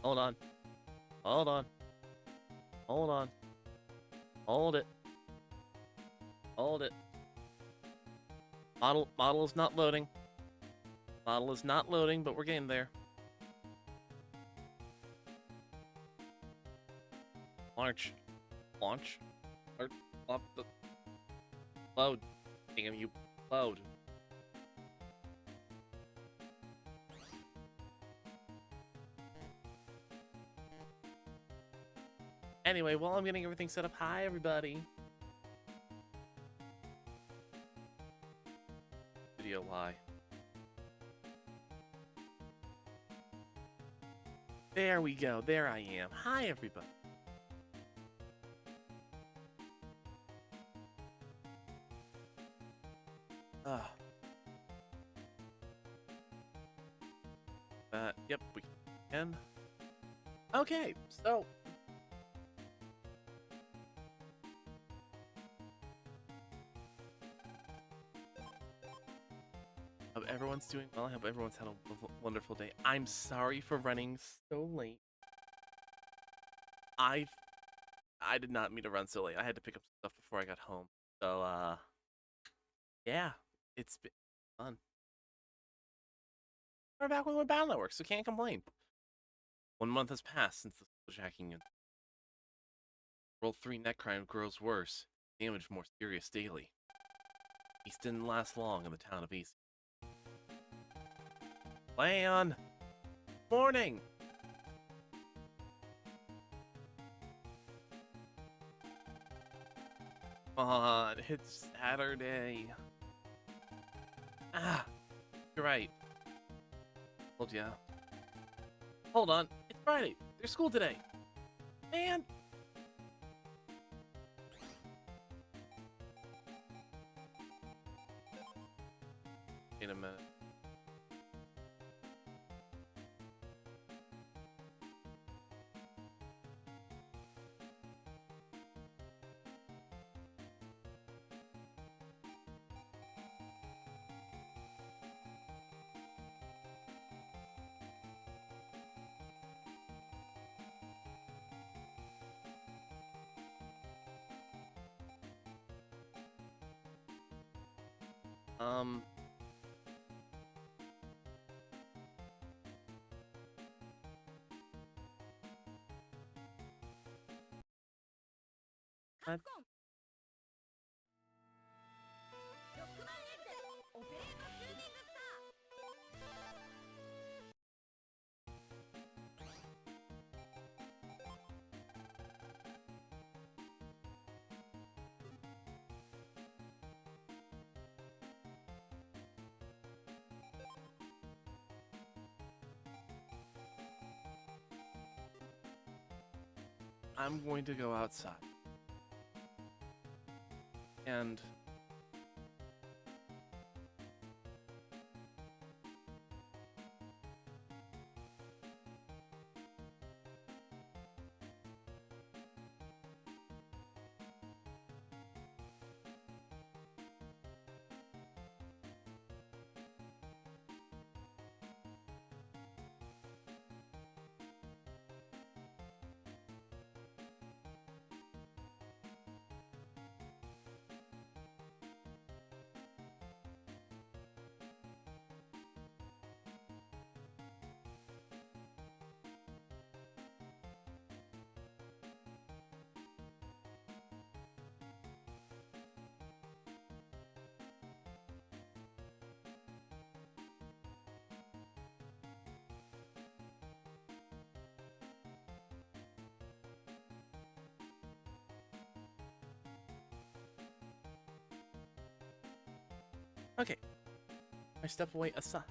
Hold on. Hold on. Hold on. Hold it. Hold it. Model is not loading. Model is not loading, but we're getting there. Launch. Launch. Load. Damn you. Load. Anyway, while I'm getting everything set up, hi everybody. Video lie. There we go. There I am. Hi everybody. Yep, we can. Okay, so hope everyone's doing well. I hope everyone's had a wonderful day. I'm sorry for running so late. I did not mean to run so late. I had to pick up stuff before I got home. So yeah, it's been fun. We're back with Battle Network, so can't complain. 1 month has passed since the hacking. World 3 net crime grows worse. Damage more serious daily. Peace didn't last long in the town of East. Lan! Morning! Come on, it's Saturday. Ah, you're right. Told ya. Hold on, it's Friday. There's school today. Man. Wait a minute. That I'm going to go outside. And okay. I step away aside.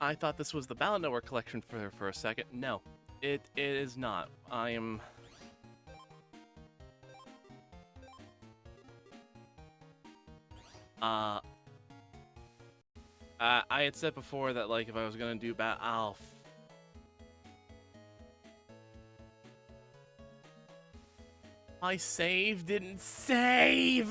I thought this was the Ballad Nowhere collection for a second. No, it is not. I am. I had said before that like if I was gonna do my save didn't save.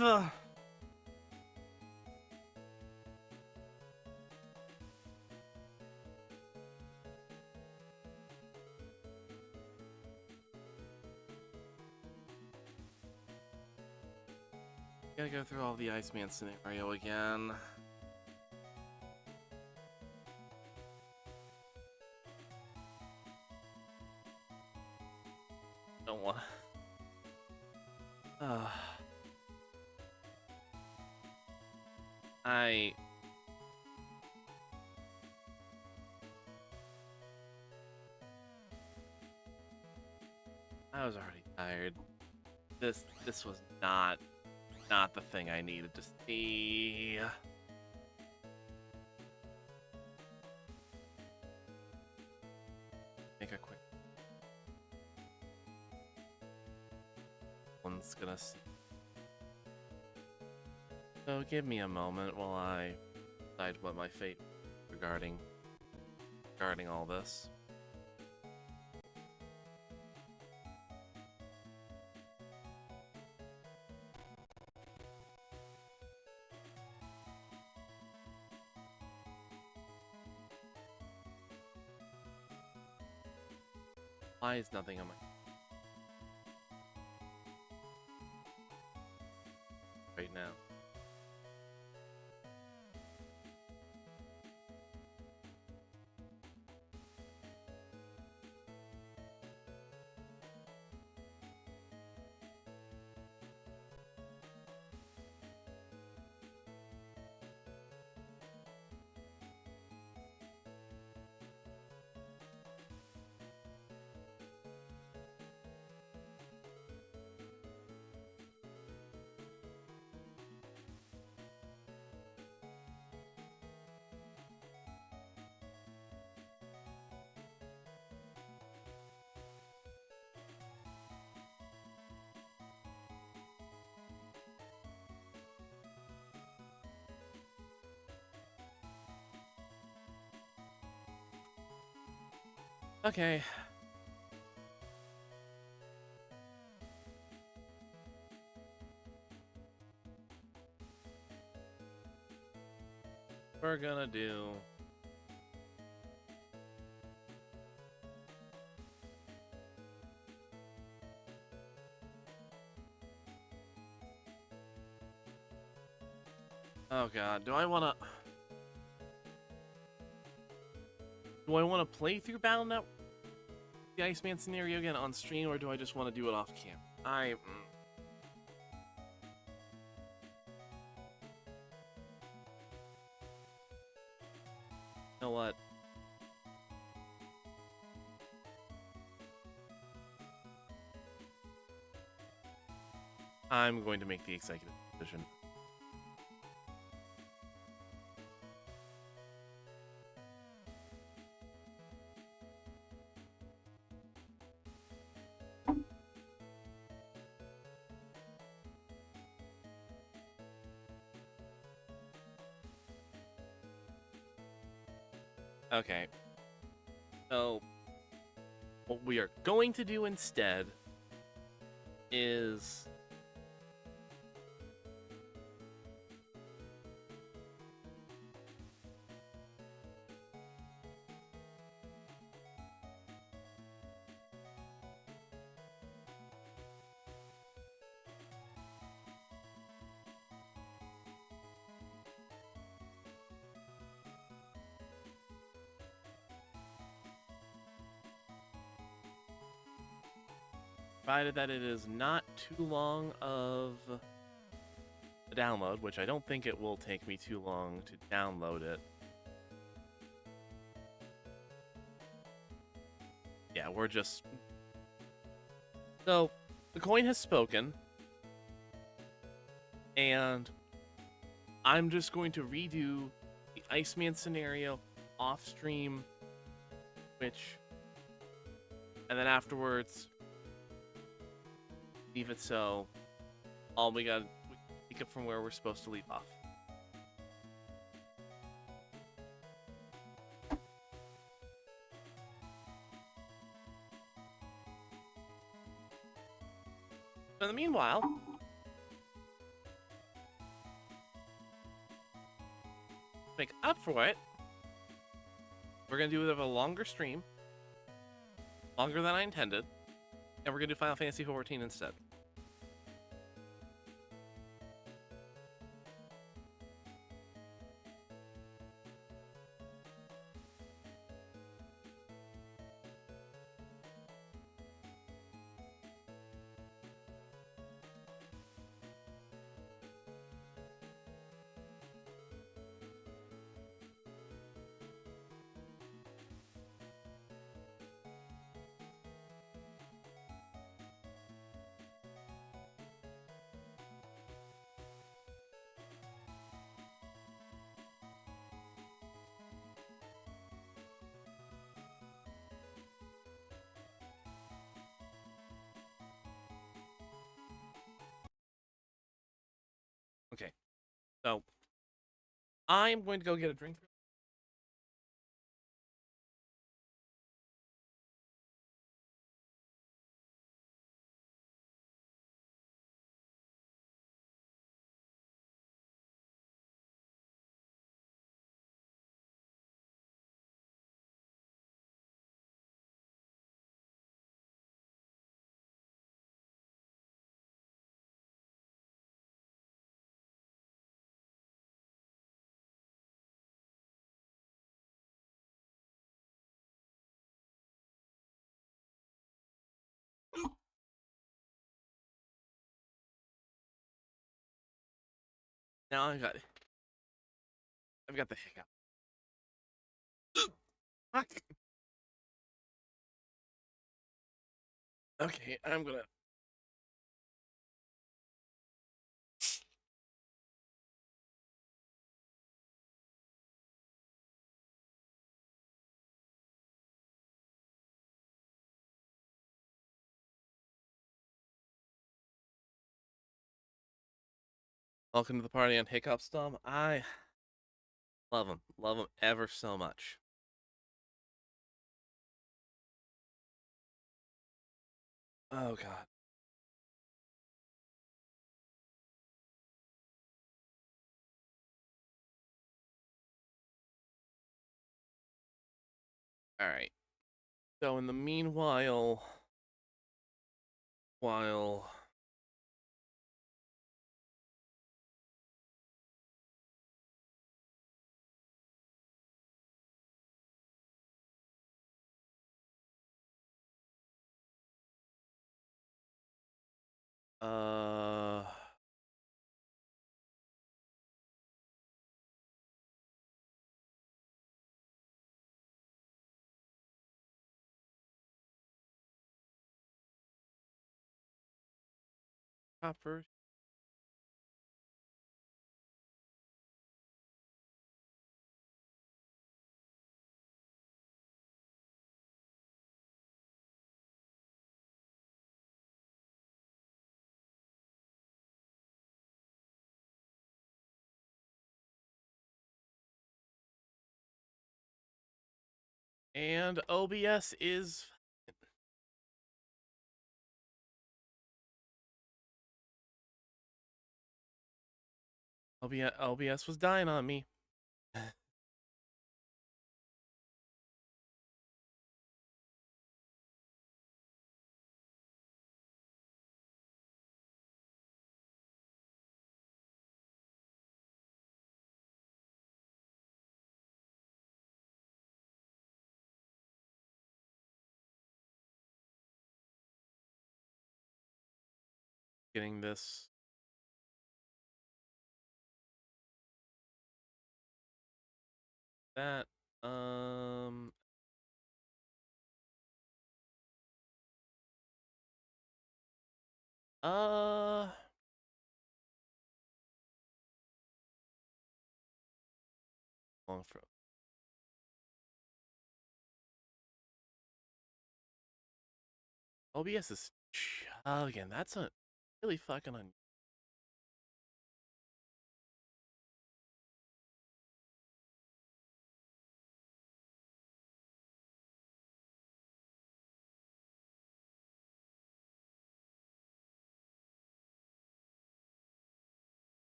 Gotta go through all the Iceman scenario again. Don't want. I was already tired. This was not the thing I needed to see. Make a quick. One's gonna see. So give me a moment while I decide what my fate regarding all this. Why is nothing on my right now? Okay. We're gonna do... Oh god, do I wanna play through BattleNet the Iceman scenario again on stream, or do I just want to do it off cam? You know what? I'm going to make the executive decision. Okay. So, what we are going to do instead is... provided that it is not too long of a download, which I don't think it will take me too long to download it. Yeah, we're just... So, the coin has spoken, and I'm just going to redo the Iceman scenario off stream, which, and then afterwards, leave it so all we can pick up from where we're supposed to leave off. So in the meanwhile, make up for it, we're gonna do a bit of a longer stream, longer than I intended, and we're gonna do Final Fantasy XIV instead. Okay, so I'm going to go get a drink. Now I've got the hiccup. Fuck. Okay, I'm gonna... Welcome to the party on Hiccup Stomp. I love him ever so much. Oh god. Alright. So in the meanwhile, while uh copper. And OBS is OBS was dying on me. Getting this. That uh long for OBS is chugging. That's a really fucking on.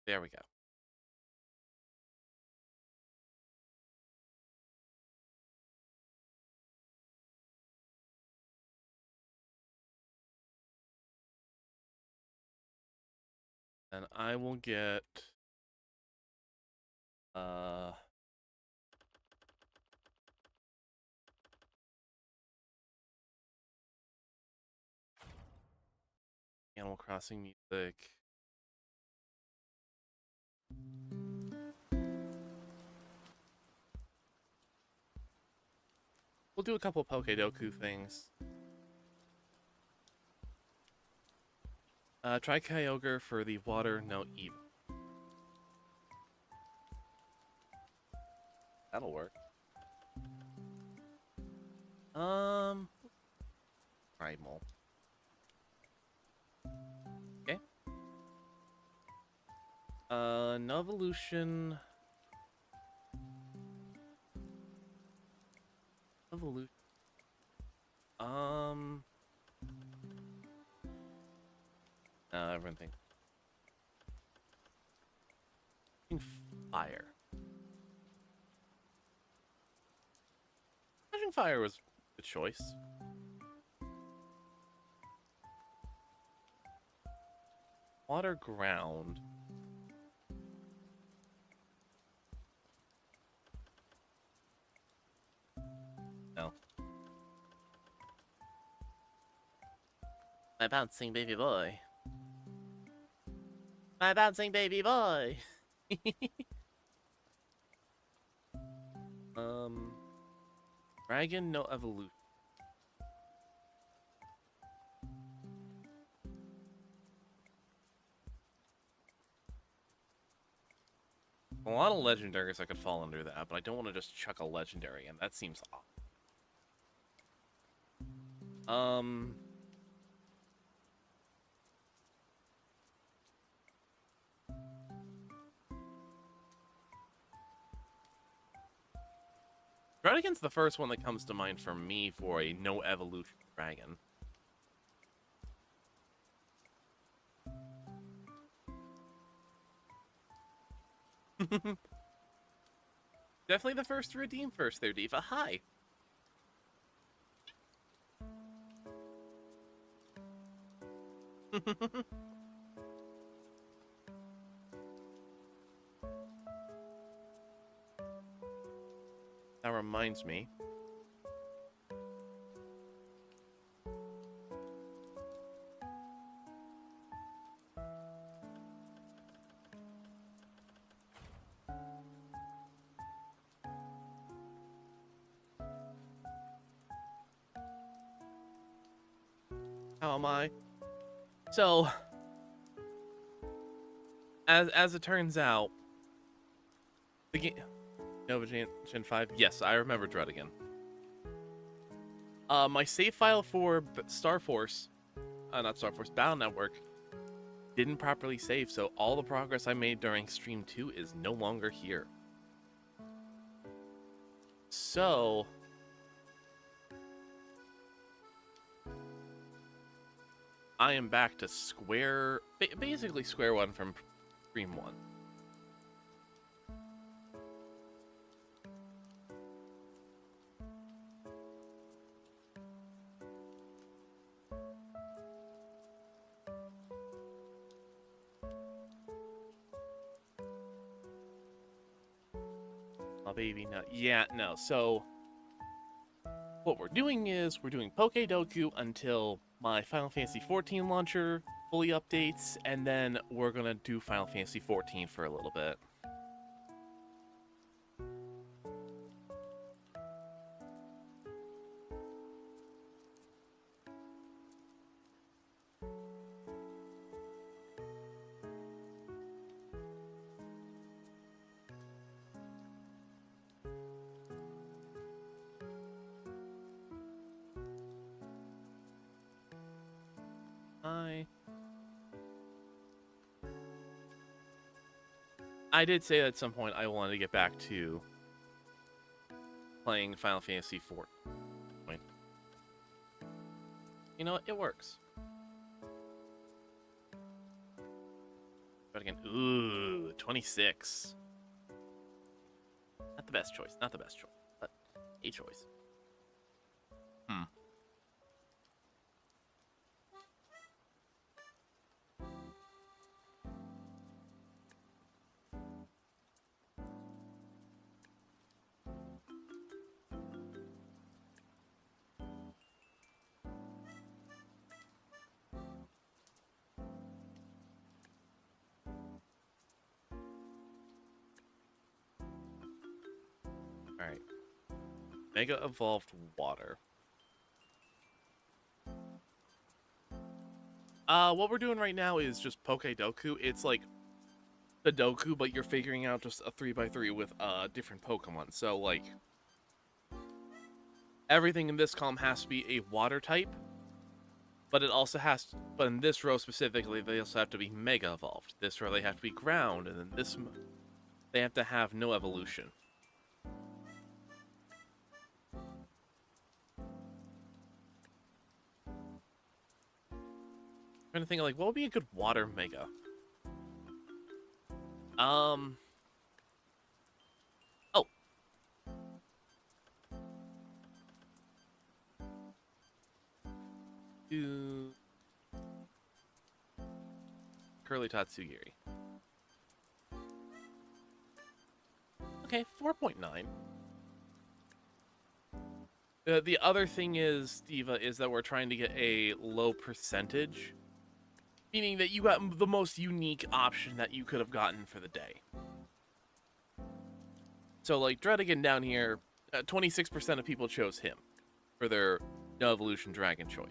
There we go. And I will get uh Animal Crossing music. We'll do a couple Pokedoku things. Try Kyogre for the water, no Eve. That'll work. Primal. Okay. No evolution. Evolution. Everyone thinks fire. Catching fire was a choice. Water, ground. No. My bouncing baby boy. My bouncing baby boy. Dragon, no evolution. A lot of legendaries I could fall under that, but I don't want to just chuck a legendary in. That seems odd. Draudigan's the first one that comes to mind for me for a no evolution dragon. Definitely the first to redeem first there, Diva. Hi. That reminds me. How am I? So, as it turns out, the game Nova Gen 5. Yes, I remember Draudigan. My save file for Star Force, not Star Force, Battle Network, didn't properly save, so all the progress I made during Stream 2 is no longer here. So, I am back to basically square one from Stream 1. Oh, baby, no. Yeah, no. So, what we're doing is we're doing Pokedoku until my Final Fantasy XIV launcher fully updates, and then we're gonna do Final Fantasy XIV for a little bit. I did say at some point I wanted to get back to playing Final Fantasy IV. You know what? It works. But again, ooh, 26. Not the best choice. Not the best choice, but a choice. Alright. Mega Evolved Water. What we're doing right now is just Pokedoku. It's like the Doku, but you're figuring out just a 3x3 with different Pokemon. So, like, everything in this column has to be a water type, but it also has to, but in this row specifically, they also have to be Mega Evolved. This row, they have to be Ground, and then this, they have to have no evolution. I'm trying to think, like, what would be a good water Mega? Oh. Curly Tatsugiri. Okay, 4.9. The other thing is, Diva, is that we're trying to get a low percentage. Meaning that you got the most unique option that you could have gotten for the day. So, like, Draudigan down here, 26% of people chose him for their no evolution dragon choice.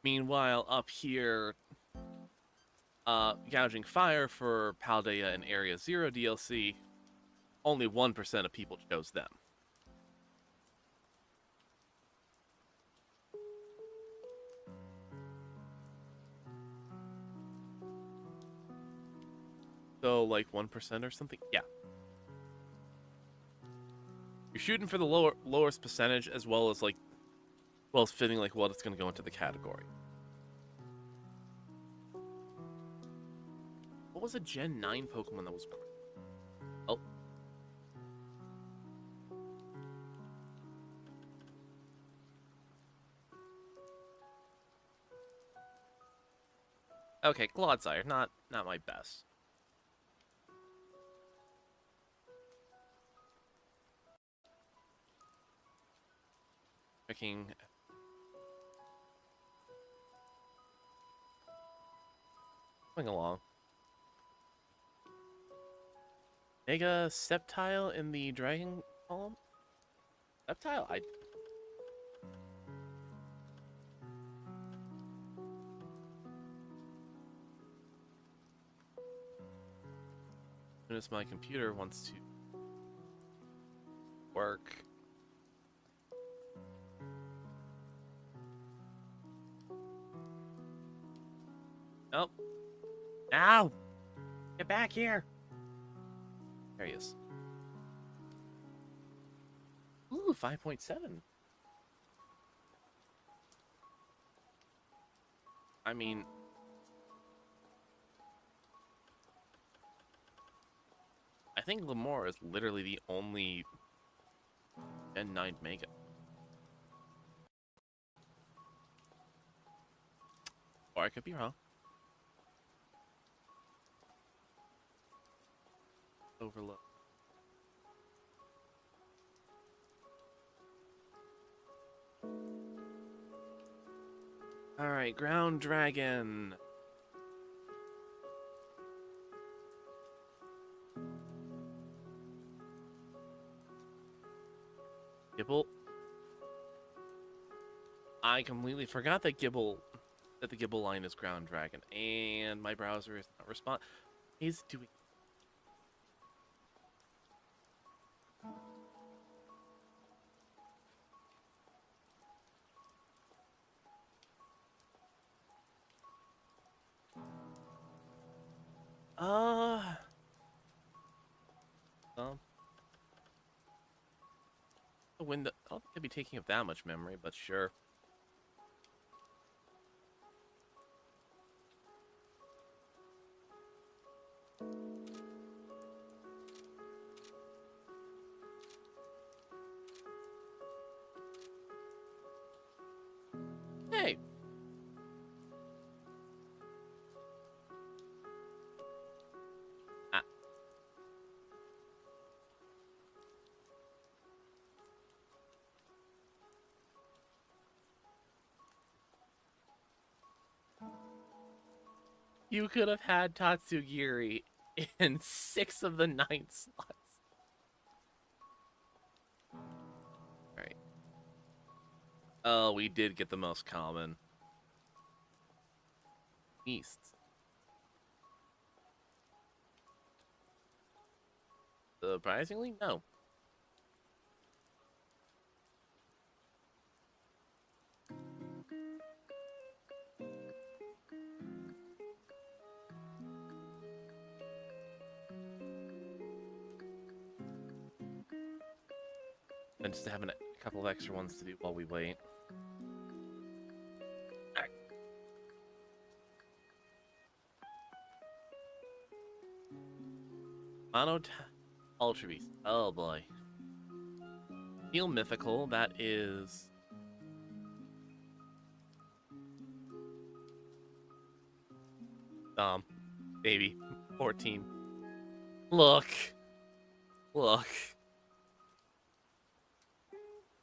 Meanwhile, up here, Gouging Fire for Paldea and Area Zero DLC, only 1% of people chose them. So, like 1% or something? Yeah. You're shooting for the lowest percentage as well as fitting like what it's gonna go into the category. What was a Gen 9 Pokemon that was great? Oh. Okay, Clodsire, not my best. Checking. Going along. Mega Sceptile in the Dragon column? Sceptile? I. As soon as my computer wants to work. Nope. Ow! Get back here! There he is. Ooh, 5.7. I mean... I think Lamore is literally the only Gen 9 Mega. Or I could be wrong. Overlook. Alright, Ground Dragon. Gibble. I completely forgot that the Gibble line is Ground Dragon, and my browser is not responding. He's doing. The window. I don't think I'd be taking up that much memory, but sure. Hey. Ah. You could have had Tatsugiri in 6 of the 9 slots. Alright. Oh, we did get the most common. East. Surprisingly, no. And just having a couple of extra ones to do while we wait. Alright. Mono Ultra Beast. Oh boy. Steel Mythical, that is. Baby. 14. Look.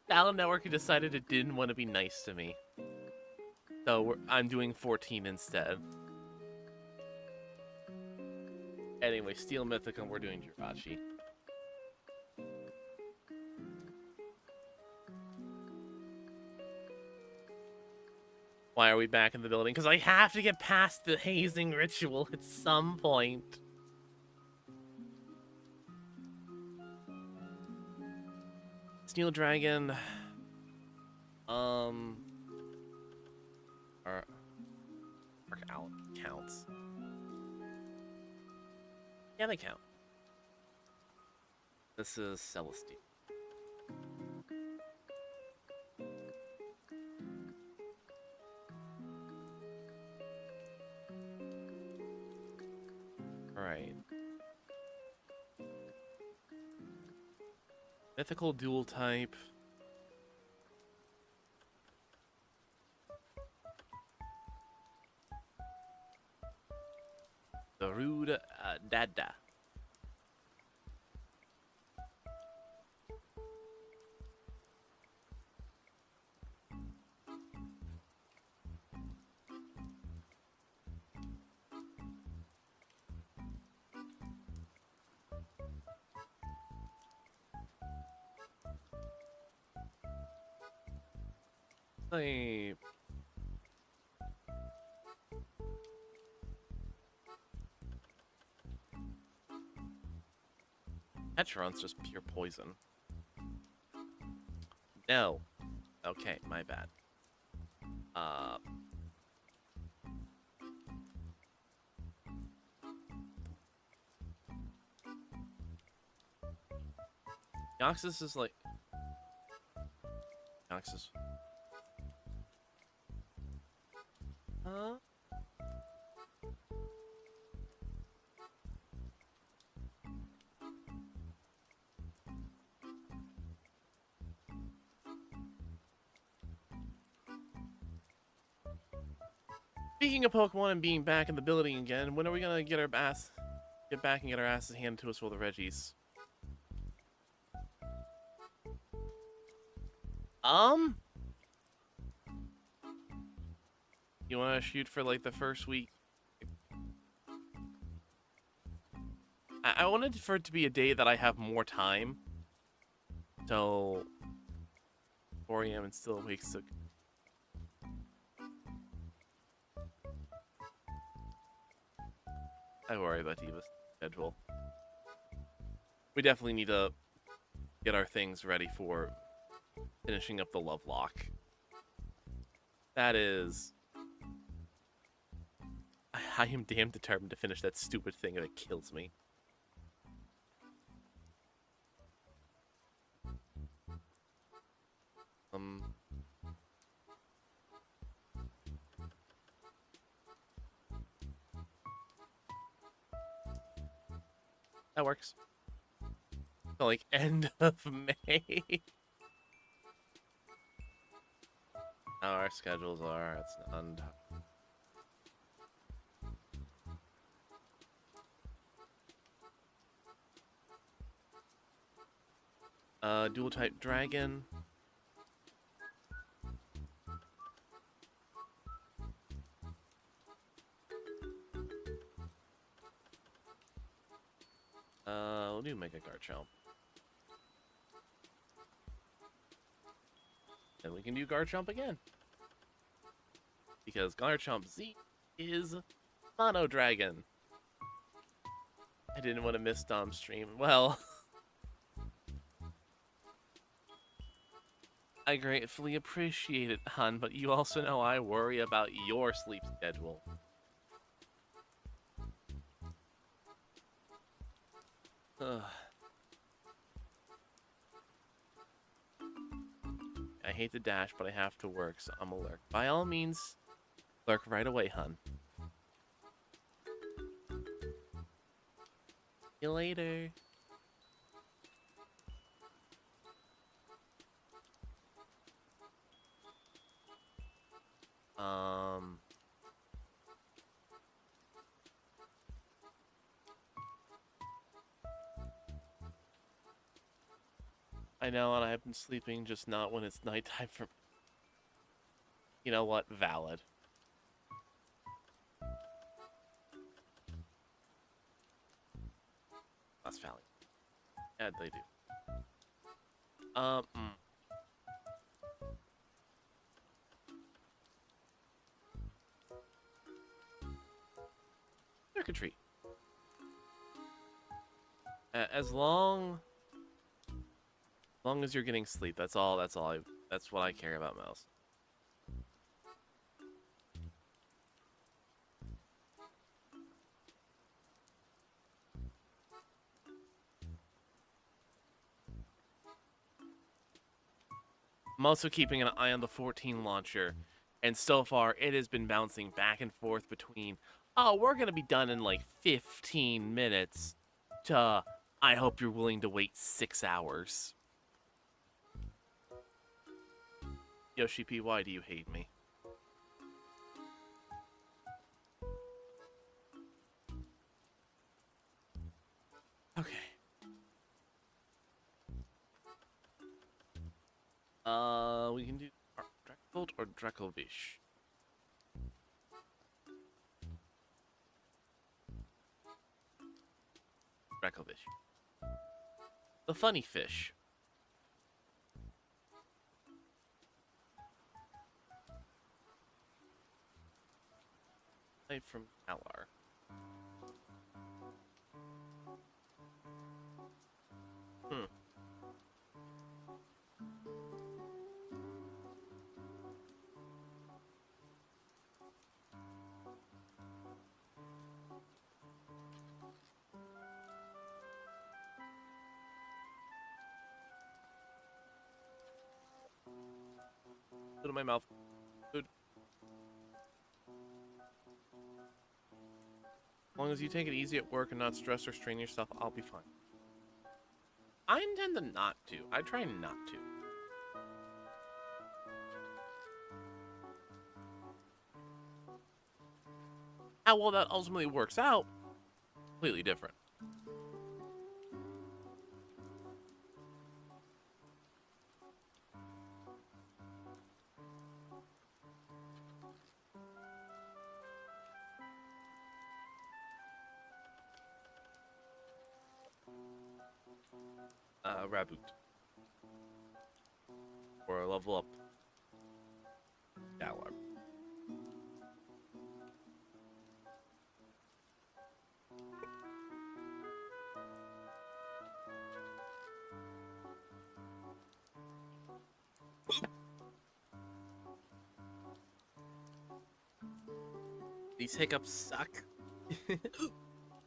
Battle Network decided it didn't want to be nice to me. So I'm doing 14 instead. Anyway, Steel Mythical, we're doing Jirachi. Why are we back in the building? Because I have to get past the hazing ritual at some point. Steel Dragon. Or Arc Out counts. Yeah, they count. This is Celestine. Alright. Mythical dual type. The Rude Dada. Like, Petron's just pure poison. No. Okay, my bad. Noxus is like... Noxus... Huh? Speaking of Pokemon and being back in the building again, when are we gonna get back and get our asses handed to us for the Reggies? You wanna shoot for like the first week? I wanted for it to be a day that I have more time. So 4 a.m. and still awake, so I worry about Diva's schedule. We definitely need to get our things ready for finishing up the love lock. That is... I am damn determined to finish that stupid thing if it kills me. That works. So, like, end of May. How our schedules are, it's not... Dual type dragon. We'll do Mega Garchomp. Then we can do Garchomp again. Because Garchomp Z is Mono Dragon. I didn't want to miss Dom's stream. Well, I gratefully appreciate it, hon, but you also know I worry about your sleep schedule. Ugh. I hate to dash, but I have to work, so I'm a lurk. By all means, lurk right away, hun. See you later. I know, and I've been sleeping, just not when it's nighttime for... You know what? Valid. That's valid. Yeah, they do. circuitry. As long as you're getting sleep, that's what I care about most. I'm also keeping an eye on the 14 launcher, and so far it has been bouncing back and forth between, oh, we're gonna be done in like 15 minutes, to I hope you're willing to wait 6 hours. Yoshi P, why do you hate me? Okay. We can do Dracolt or Dracovish. Dracovish. The funny fish. Type from Galar. Hmm. Food in my mouth. Food. As long as you take it easy at work and not stress or strain yourself, I'll be fine. I intend to not to. I try not to. How well that ultimately works out, completely different. Raboot. Or a level up. Galar. These hiccups suck.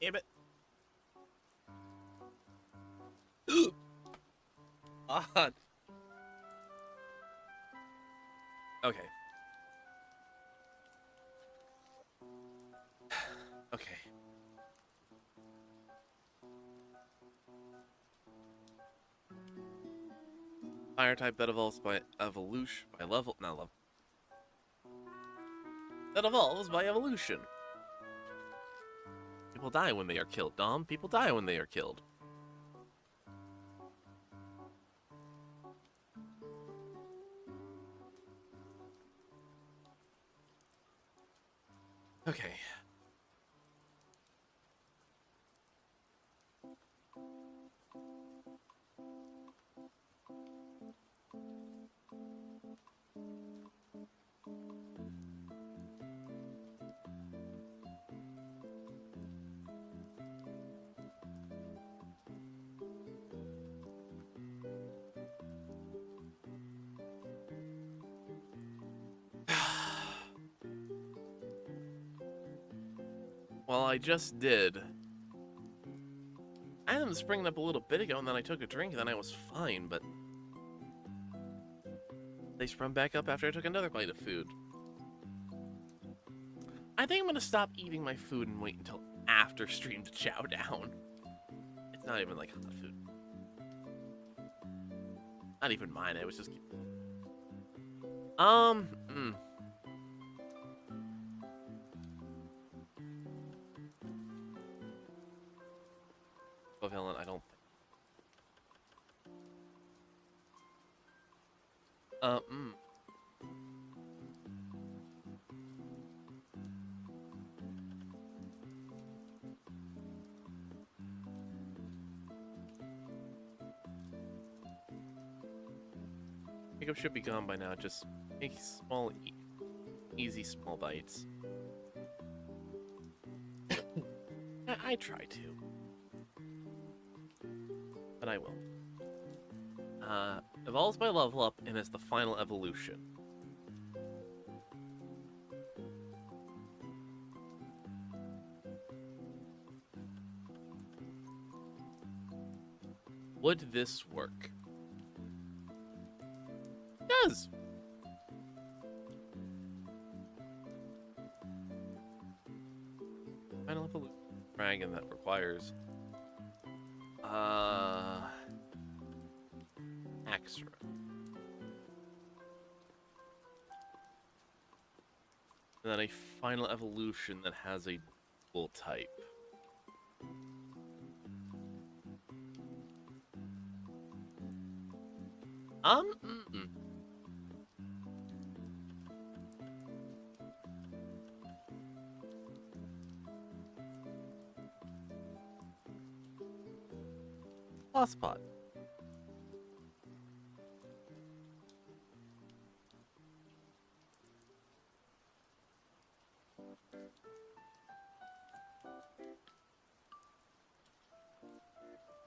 Damn it. Odd. Okay. Okay. Fire type that evolves by evolution. Not level. That evolves by evolution. People die when they are killed, Dom. People die when they are killed. Okay. Well, I just did. I had them springing up a little bit ago, and then I took a drink, and then I was fine, but they sprung back up after I took another bite of food. I think I'm gonna stop eating my food and wait until after stream to chow down. It's not even like hot food. Not even mine, I was just... Covalent, I don't think. Pickup should be gone by now, just make small, easy small bites. I try to. But I will. Evolves by level up and is the final evolution. Would this work? It does! Final evolution. Dragon that requires extra. And then a final evolution that has a dual type. Mm-mm. Spot.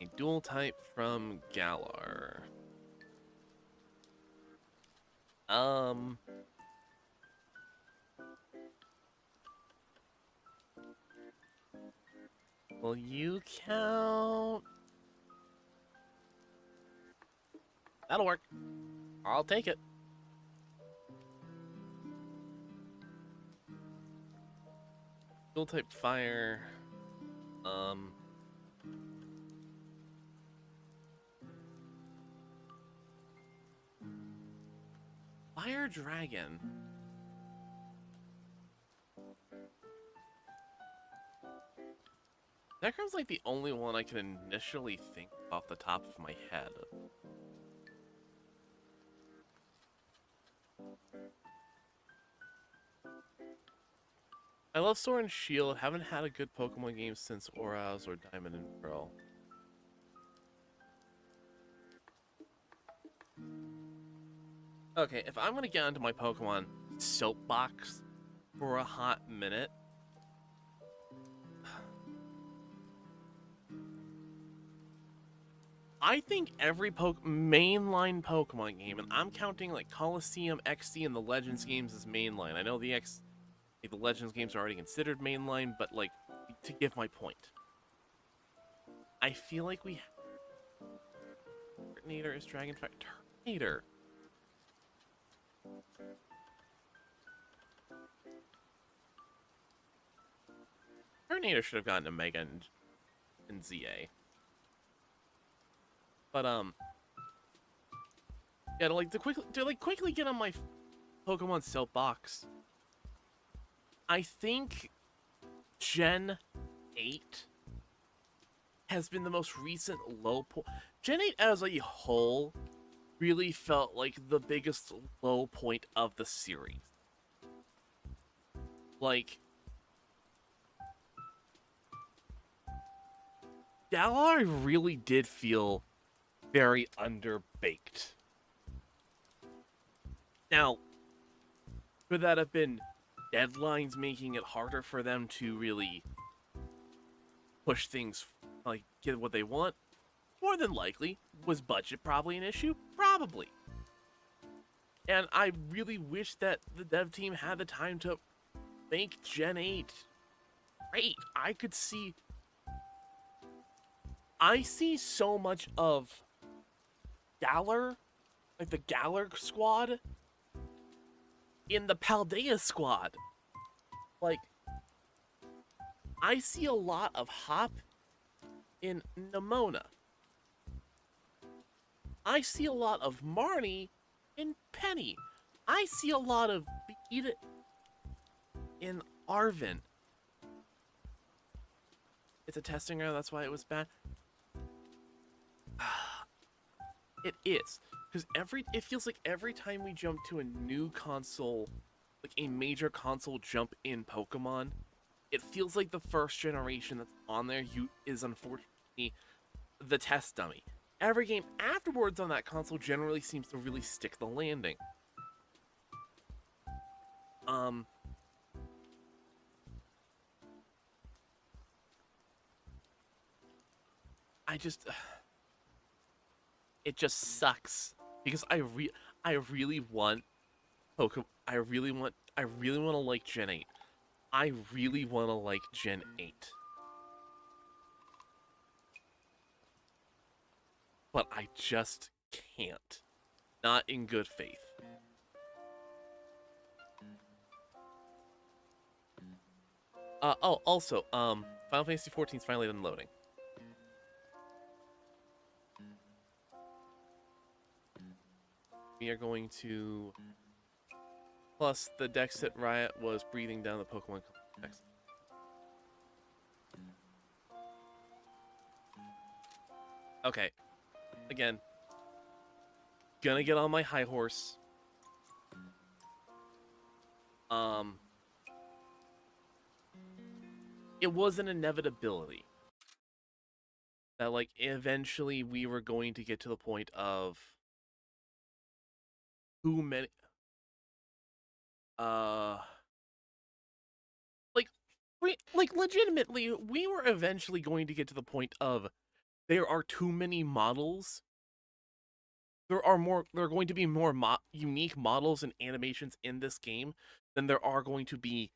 A dual type from Galar. Will you count? That'll work. I'll take it. Dual type fire. Fire dragon. Necrom's like the only one I can initially think off the top of my head. I love Sword and Shield. Haven't had a good Pokemon game since Auras or Diamond and Pearl. Okay, if I'm gonna get onto my Pokemon soapbox for a hot minute, I think every mainline Pokemon game, and I'm counting like Coliseum, XD, and the Legends games as mainline. I know the Legends games are already considered mainline, but like to give my point, I feel like we Turtonator is Dragonfire. Turtonator. Turtonator should have gotten a Mega and ZA. But yeah, to quickly get on my Pokemon soapbox. I think Gen 8 has been the most recent low point. Gen 8 as a whole really felt like the biggest low point of the series. Like, Galar really did feel very underbaked. Now, could that have been deadlines making it harder for them to really push things, like, get what they want? More than likely. Was budget probably an issue? Probably. And I really wish that the dev team had the time to make Gen 8 great. I see so much of Galar, like the Galar squad, in the Paldea squad. Like, I see a lot of Hop in Nemona. I see a lot of Marnie in Penny. I see a lot of Beat in Arvin. It's a testing error, that's why it was bad. It is. Because it feels like every time we jump to a new console, like a major console jump in Pokemon, it feels like the first generation that's on there is unfortunately the test dummy. Every game afterwards on that console generally seems to really stick the landing. I just it just sucks because I really want Pokemon. I really want to like Gen 8. I really want to like Gen 8. But I just can't. Not in good faith. Also, Final Fantasy 14 is finally done loading. We are going to... Plus, the Dexit Riot was breathing down the Pokemon Complex. Okay. Again. Gonna get on my high horse. It was an inevitability that, like, eventually we were going to get to the point of who many... Like, legitimately, we were eventually going to get to the point of there are too many models. There are going to be more unique models and animations in this game than there are going to be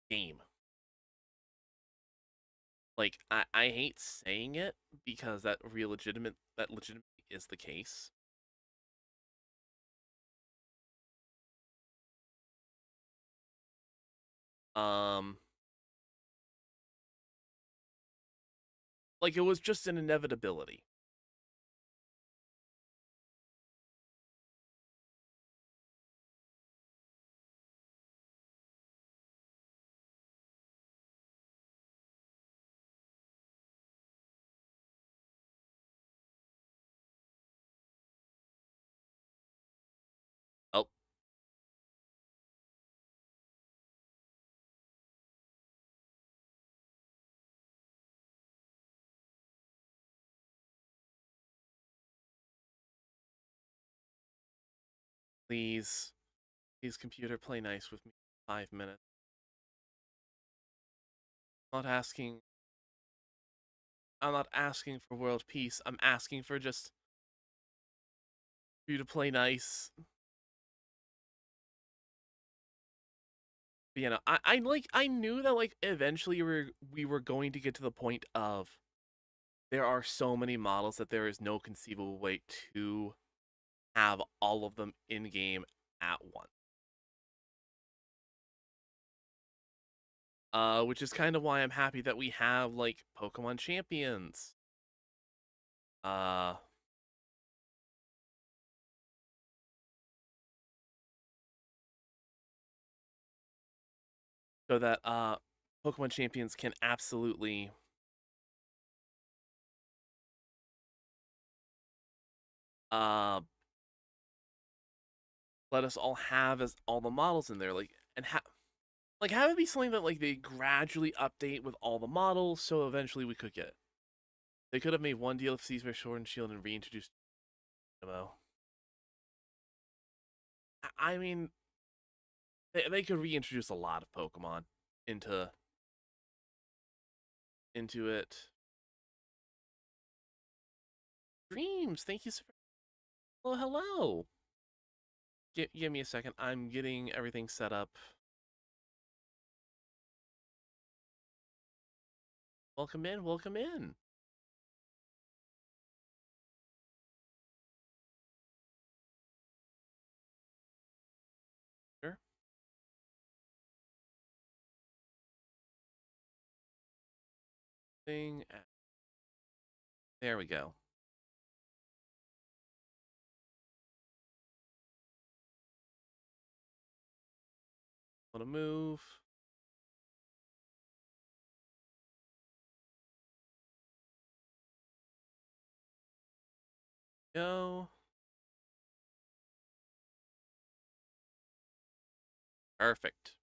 game. Like, I hate saying it because that legitimately is the case. Like, it was just an inevitability. Oh. Please, computer, play nice with me. 5 minutes. I'm not asking for world peace. I'm asking for just you to play nice. But, you know, I knew that, like, eventually we were going to get to the point of there are so many models that there is no conceivable way to have all of them in game at once. Which is kind of why I'm happy that we have, like, Pokemon Champions. Uh, so that Pokemon Champions can absolutely let us all have as all the models in there, like, and have it be something that, like, they gradually update with all the models, so eventually we could get it. They could have made one DLC for Sword and Shield and reintroduced MMO. I mean, they could reintroduce a lot of Pokemon into it. Dreams, thank you so much. Hello, hello. Give me a second. I'm getting everything set up. Welcome in, welcome in. Sure. There we go. Want to move. Go. Perfect.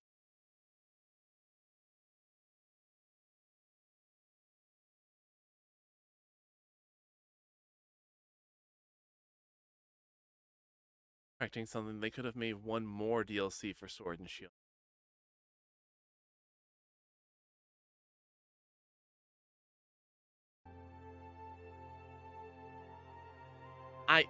Correcting something, they could have made one more DLC for Sword and Shield. I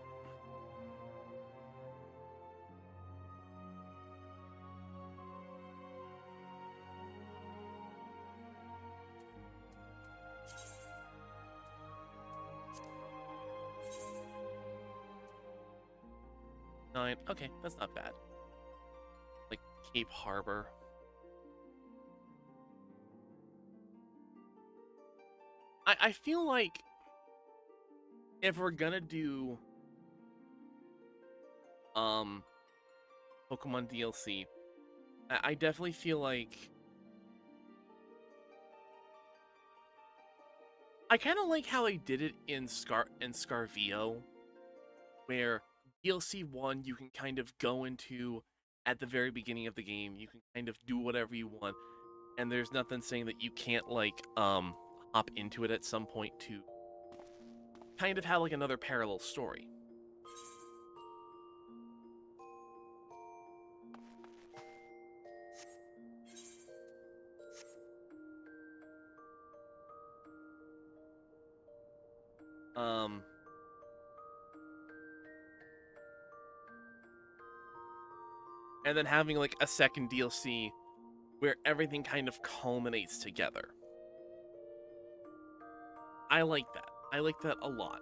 nine. Okay, that's not bad. Like Cape Harbor. I feel like if we're gonna do Pokemon DLC, I definitely feel like I kind of like how they did it in Scarvio, where DLC 1 you can kind of go into at the very beginning of the game. You can kind of do whatever you want, and there's nothing saying that you can't like hop into it at some point to kind of have like another parallel story. Um and then having like a second DLC where everything kind of culminates together. I like that. I like that a lot.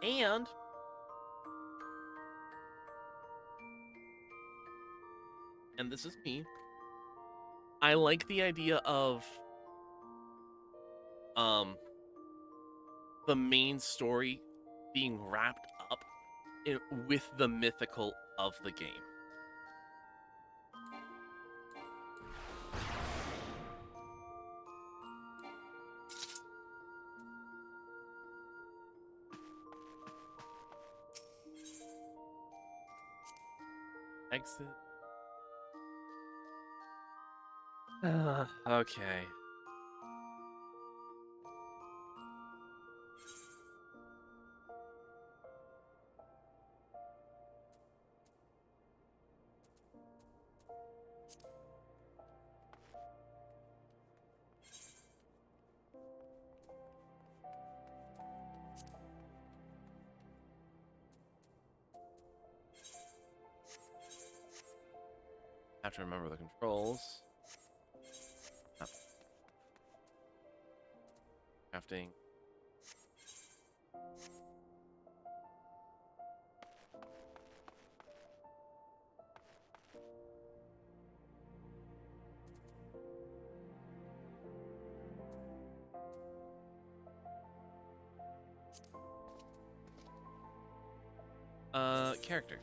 And this is me, I like the idea of um the main story being wrapped up with the mythical of the game. Exit. Okay. Have to remember the controls. Crafting. Character.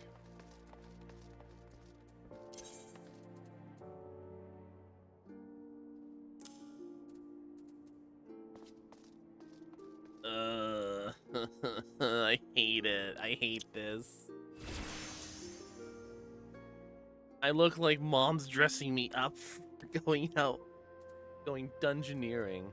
I hate it. I hate this. I look like mom's dressing me up for going out, going dungeoneering.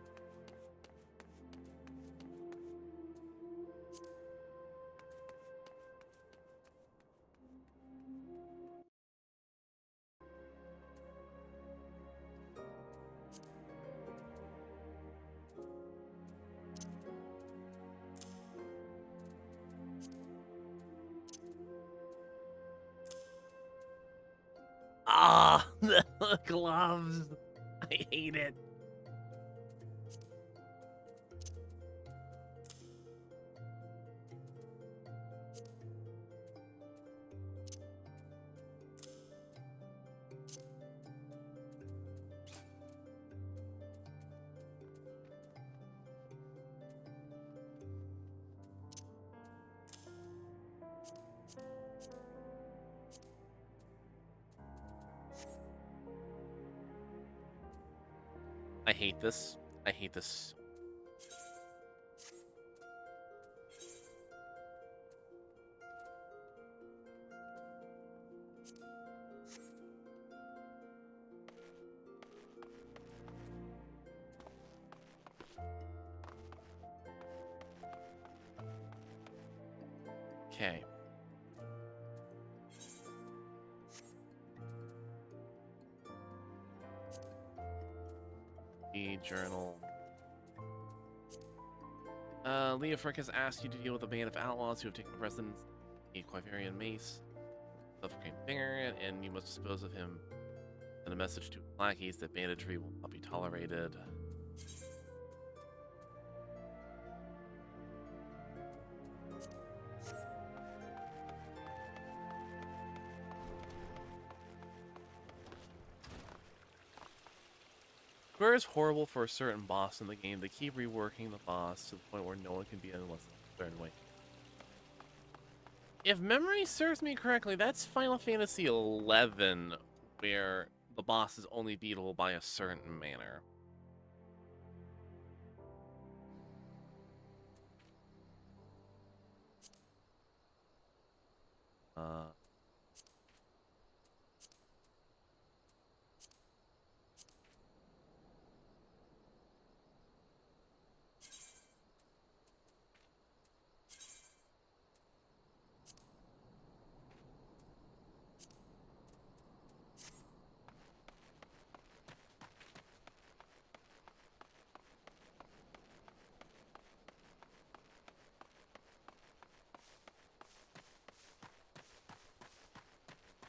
Ah, the gloves. I hate it. I hate this. I hate this. Okay. Journal. Leah Frick has asked you to deal with a band of outlaws who have taken residence in a Quiverian mace, suffering finger, and you must dispose of him. Send a message to lackeys that banditry will not be tolerated. Square is horrible for a certain boss in the game. They keep reworking the boss to the point where no one can beat it unless it's a certain way. If memory serves me correctly, that's Final Fantasy XI, where the boss is only beatable by a certain manner.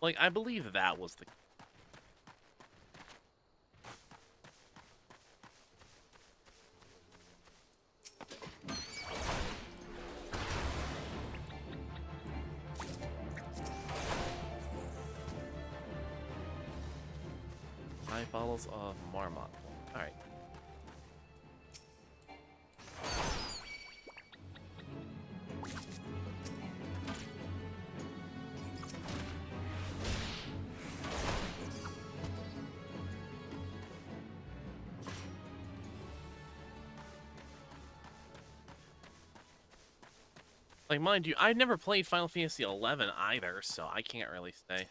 Like, I believe that was the... Five bottles of Marmot. Alright. Like, mind you, I've never played Final Fantasy XI either, so I can't really say.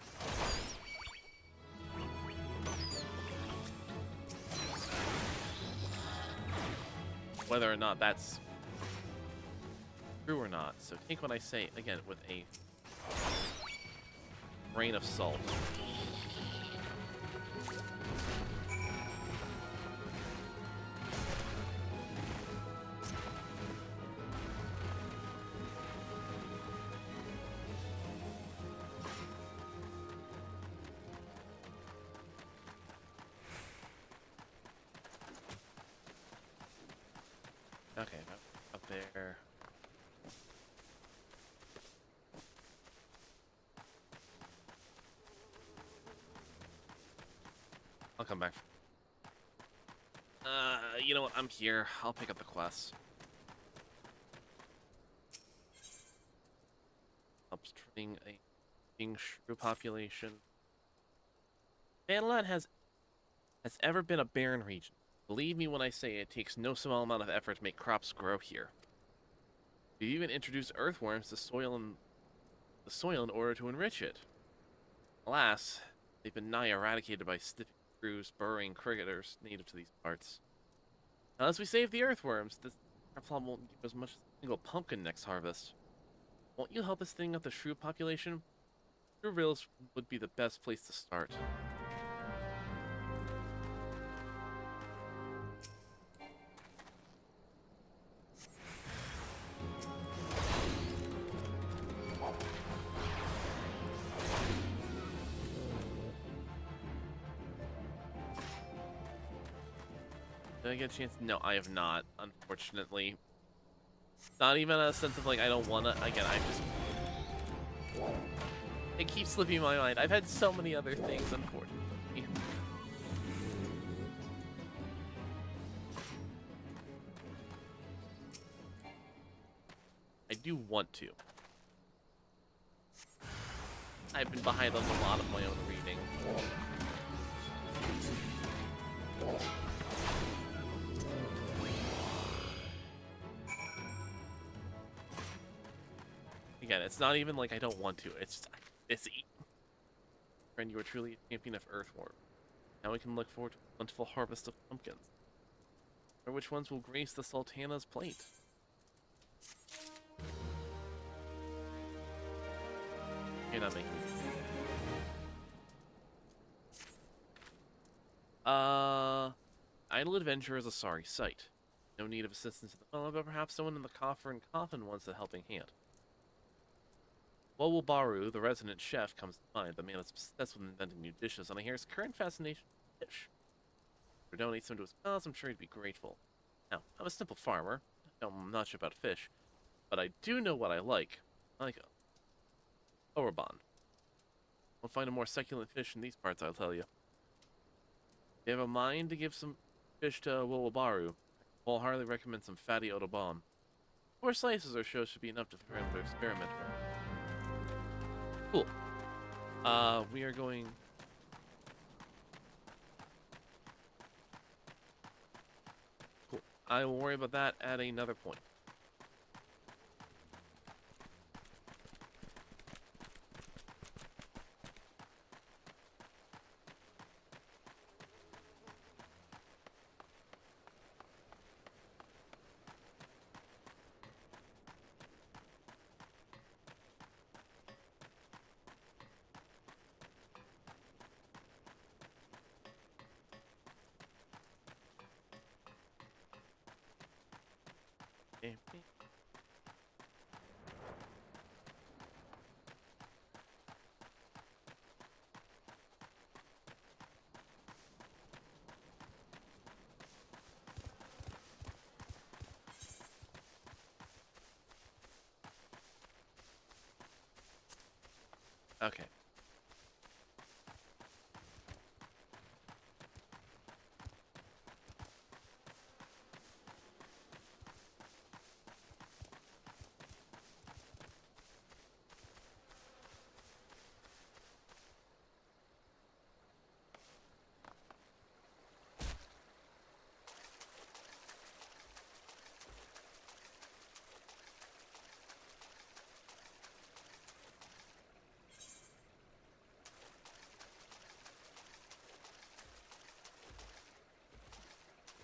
Whether or not that's true or not. So take what I say, again, with a grain of salt. Okay, up there. I'll come back. You know what? I'm here. I'll pick up the quest. Upstream a shrew population. Vanland has ever been a barren region. Believe me when I say it takes no small amount of effort to make crops grow here. We even introduced earthworms to the soil in order to enrich it. Alas, they've been nigh eradicated by sniffing shrews, burrowing cricketers native to these parts. Unless we save the earthworms, this problem won't give as much as a single pumpkin next harvest. Won't you help us thin up the shrew population? Shrewvilles would be the best place to start. Did I get a chance? No, I have not, unfortunately. Not even a sense of, like, I don't wanna. Again, I just... It keeps slipping my mind. I've had so many other things, unfortunately. I do want to. I've been behind on a lot of my own reading. Again, it's not even like I don't want to. It's just, it's... Friend, you are truly a champion of earthworm. Now we can look forward to a plentiful harvest of pumpkins. Or which ones will grace the Sultana's plate? You're not making me. Idle adventure is a sorry sight. No need of assistance at the moment, but perhaps someone in the coffer and coffin wants a helping hand. Wowobaru, the resident chef, comes to mind. The man is obsessed with inventing new dishes, and I hear his current fascination with fish. If we donate some to his cause, I'm sure he'd be grateful. Now, I'm a simple farmer. I don't know much about fish, but I do know what I like. I like Oroban. I'll find a more succulent fish in these parts, I'll tell you. If you have a mind to give some fish to Wowobaru, I wholeheartedly recommend some fatty Otobon. 4 slices or so should be enough to prepare the experiment. Cool. We are going... Cool. I will worry about that at another point. Okay.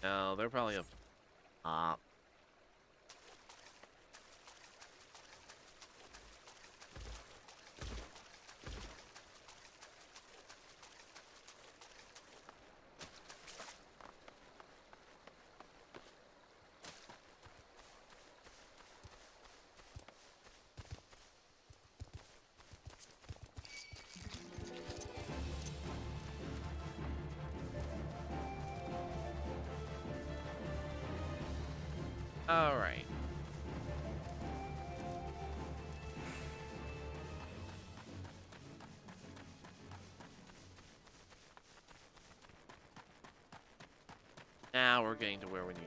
Now, they're probably up. Alright. Now we're getting to where we need.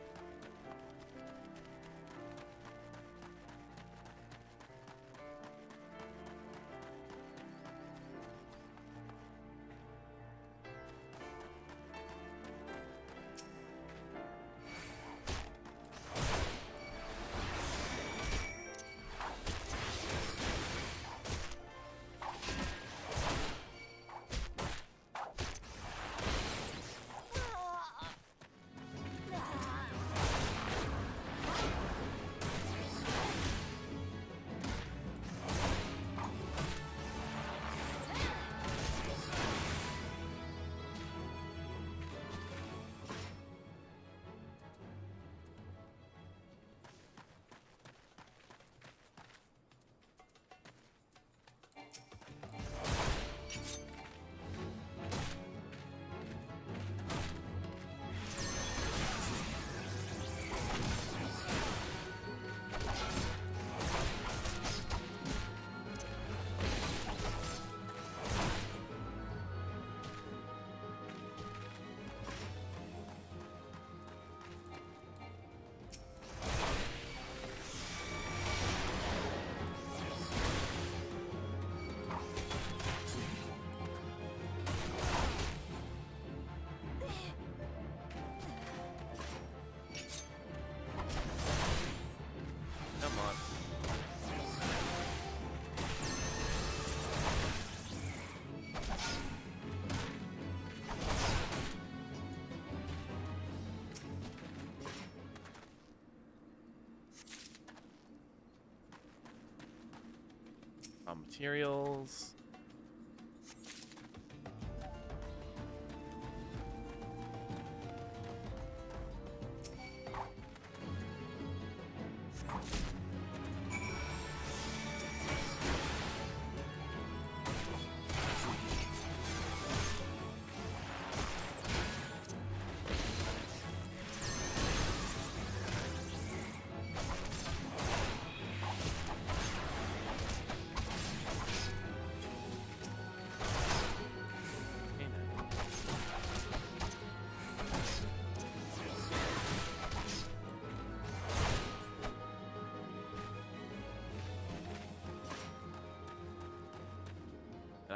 Come on. Materials.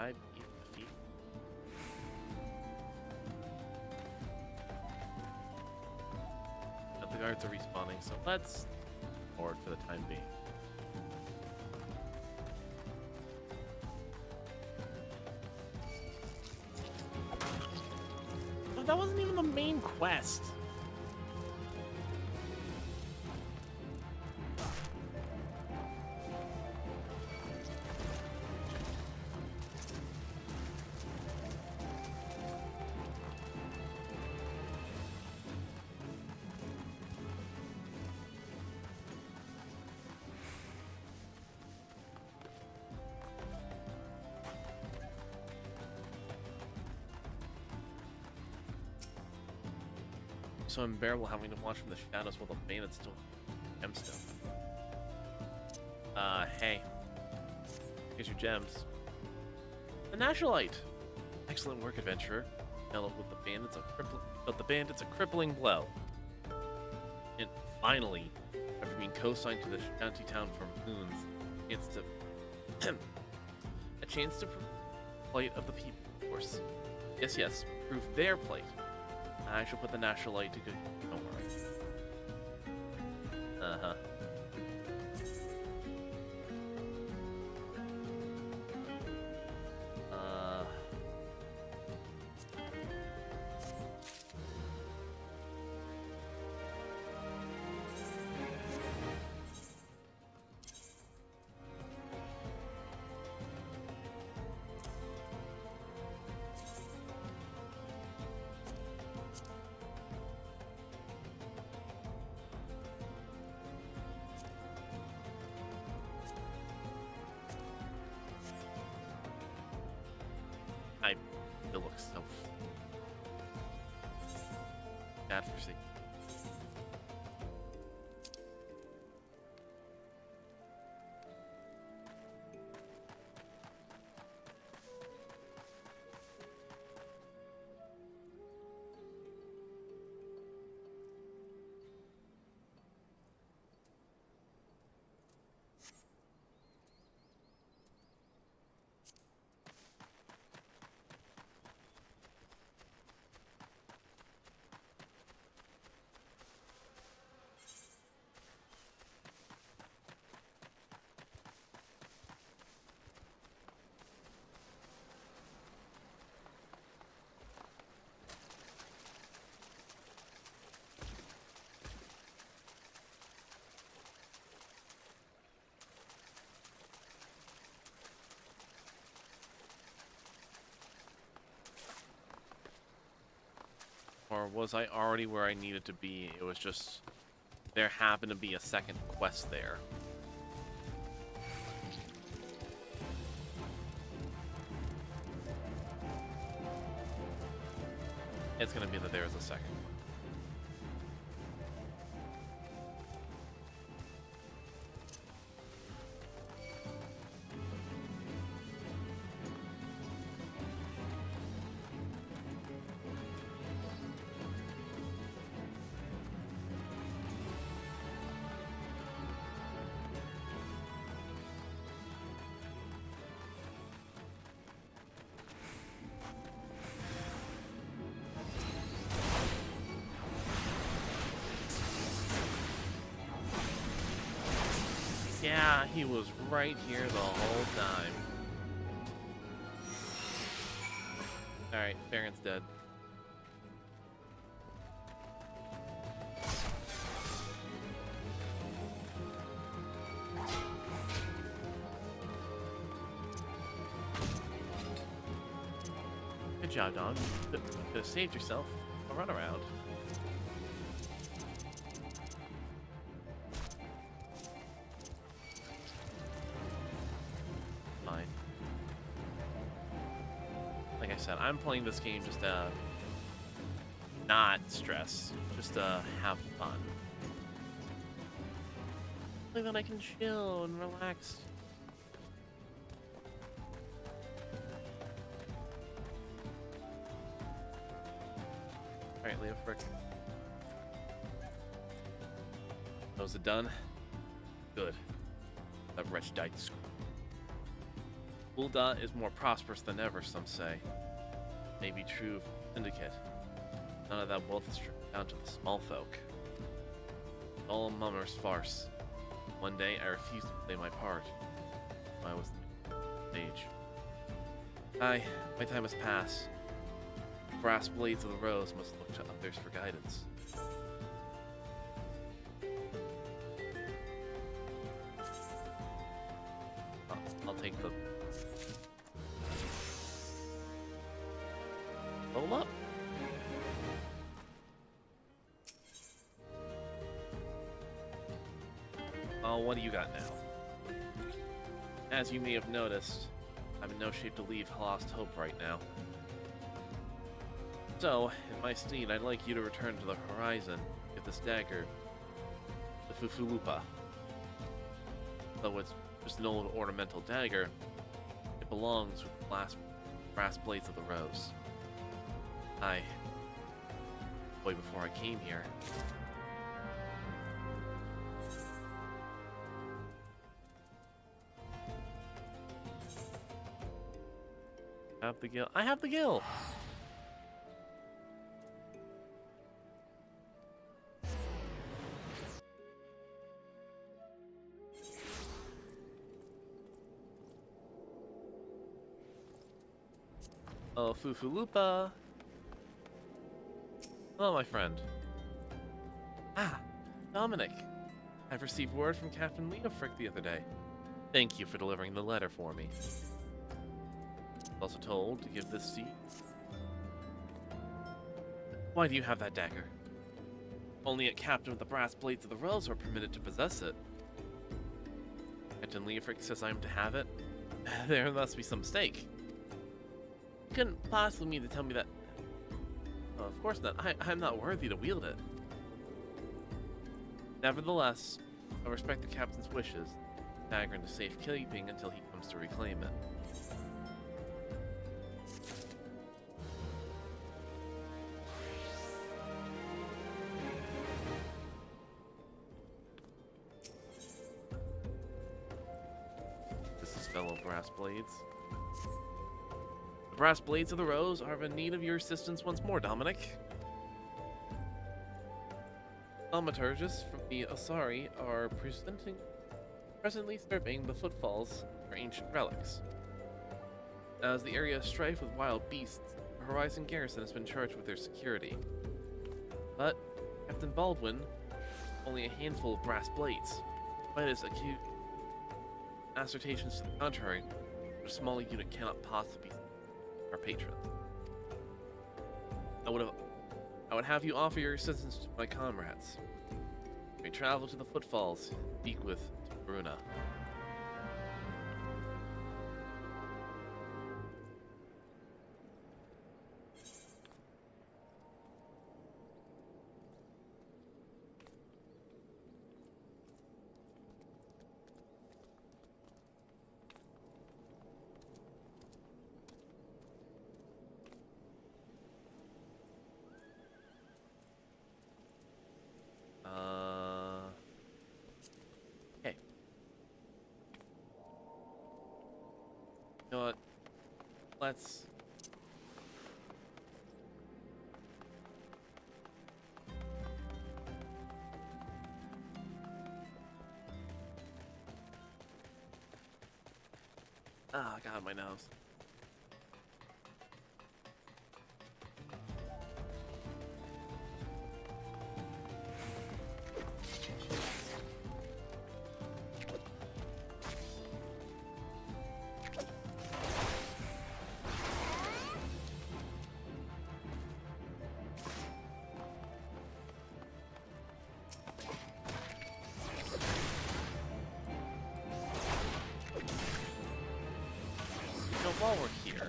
I be defeated? But the guards are respawning, so let's forward for the time being. But that wasn't even the main quest. So unbearable having to watch from the shadows while the bandits still gemstone. Hey. Here's your gems. The Nationalite! Excellent work, adventurer. Mellowed with the bandits a crippling blow. And finally, after being co-signed to the shanty town for moons, a chance to prove the plight of the people, of course. Yes, prove their plight. I shall put the Nationalite to good. Don't worry. Uh-huh. It looks so bad for safety. Or was I already where I needed to be? It was just there happened to be a second quest there. It's gonna be that there's a second one. Yeah, he was right here the whole time. Alright, Baron's dead. Good job, Don. Could have saved yourself a runaround. I'm playing this game just to not stress, just to have fun. Like that I can chill and relax. Alright, Leo Frick. Was it done? Good. That wretch died. Ul'dah is more prosperous than ever, some say. May be true of Syndicate. None of that wealth is stripped down to the small folk. All a mummer's farce. One day I refused to play my part. I was the stage. Aye, my time has passed. Brass blades of the rose must look to others for guidance. I'll take the... Roll up? Oh, what do you got now? As you may have noticed, I'm in no shape to leave Lost Hope right now. So, in my stead, I'd like you to return to the horizon with this dagger, the Fufulupa. Though it's just an old ornamental dagger, it belongs with the brass blades of the rose. Boy, before I came here. Have the gil. I have the gil! Oh, Fufulupa. Hello, my friend. Ah, Dominic. I've received word from Captain Leofric the other day. Thank you for delivering the letter for me. Also told to give this to you. Why do you have that dagger? Only a captain with the brass blades of the rose are permitted to possess it. Captain Leofric says I am to have it. There must be some mistake. You couldn't possibly mean to tell me that. Oh, of course not. I'm not worthy to wield it. Nevertheless, I respect the captain's wishes. Dagger into safekeeping until he comes to reclaim it. This is fellow brass blades. The brass blades of the rose are in need of your assistance once more, Dominic. Thaumaturgists from the Asari are presently stripping the footfalls for ancient relics. As the area is strife with wild beasts, the Horizon Garrison has been charged with their security. But Captain Baldwin, only a handful of brass blades. Despite his acute assertions to the contrary, a small unit cannot possibly be our patron. I would have you offer your assistance to my comrades. We travel to the footfalls, speak with Bruna. Okay. You know what? Let's... Oh, God, my nose. While we're here,